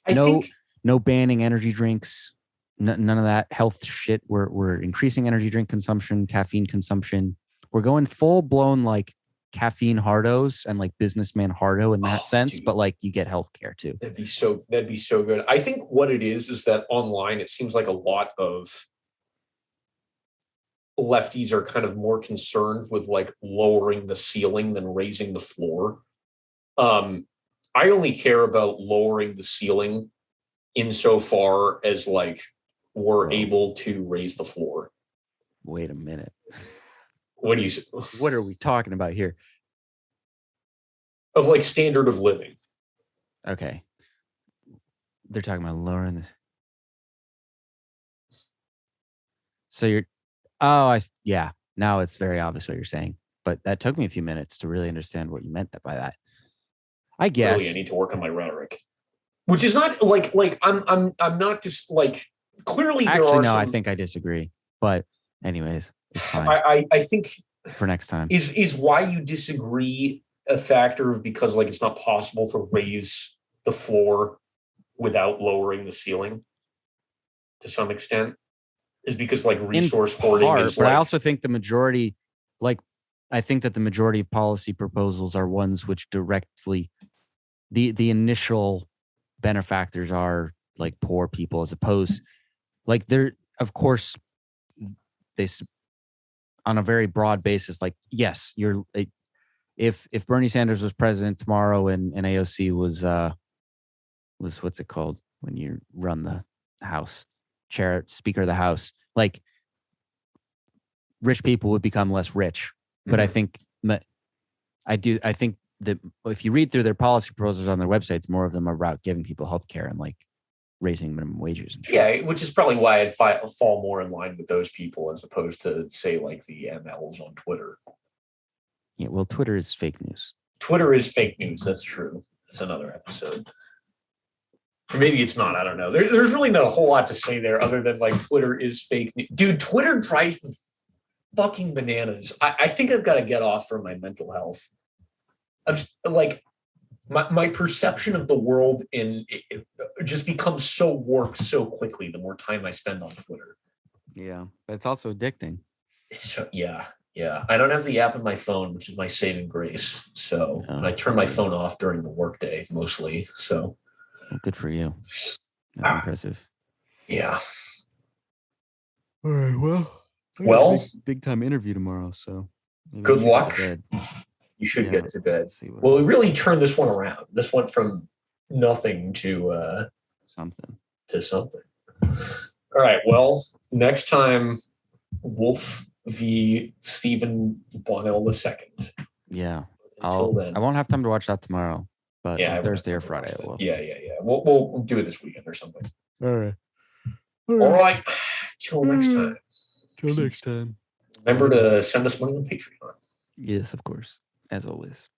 S2: No banning energy drinks. None of that health shit. We're increasing energy drink consumption, caffeine consumption. We're going full blown like caffeine hardos and like businessman hardo in that sense,
S1: dude.
S2: but like you get healthcare too.
S1: That'd be so good. I think what it is that online it seems like a lot of lefties are kind of more concerned with like lowering the ceiling than raising the floor. I only care about lowering the ceiling insofar as like we're able to raise the floor.
S2: Wait a minute.
S1: What do you?
S2: What are we talking about here?
S1: Of like standard of living.
S2: Okay. They're talking about lowering this. So you're, yeah. Now it's very obvious what you're saying, but that took me a few minutes to really understand what you meant by that. I guess
S1: really, I need to work on my rhetoric, which is not like I'm not just like clearly.
S2: Actually, no, I think I disagree. But anyways, it's fine.
S1: I think
S2: for next time
S1: is why you disagree a factor of because like it's not possible to raise the floor without lowering the ceiling to some extent is because like resource hoarding is
S2: but
S1: like,
S2: I also think the majority, like I think that the majority of policy proposals are ones which directly the initial benefactors are like poor people as opposed like they're of course they on a very broad basis like yes you're if Bernie Sanders was president tomorrow and AOC was what's it called when you run the House Speaker of the House, like rich people would become less rich. But I think I think that if you read through their policy proposals on their websites, more of them are about giving people health care and like raising minimum wages and shit.
S1: Yeah, which is probably why I'd fall more in line with those people as opposed to say like the MLs on Twitter.
S2: Yeah, well, Twitter is fake news.
S1: Twitter is fake news. That's true. That's another episode. Or maybe it's not. I don't know. There's really not a whole lot to say there other than like Twitter is fake news. Dude, Twitter drives me fucking bananas. I think I've got to get off for my mental health. I'm just, like my perception of the world it just becomes so warped so quickly the more time I spend on Twitter.
S2: Yeah, but it's also addicting.
S1: It's so, yeah. I don't have the app on my phone, which is my saving grace. So I turn my phone off during the workday mostly. So
S2: well, good for you. That's impressive.
S1: Yeah.
S2: All right. Well, big time interview tomorrow. So
S1: good luck. You should get to bed. Well, we really turned this one around. This went from nothing to
S2: something.
S1: All right. Well, next time, Wolf v. Stephen Bonnell II.
S2: Yeah. Until then, I won't have time to watch that tomorrow, but Thursday or Friday I will.
S1: Yeah. We'll do it this weekend or something.
S2: All
S1: right. Till next time.
S2: Till next time.
S1: Remember to send us money on Patreon.
S2: Yes, of course. As always.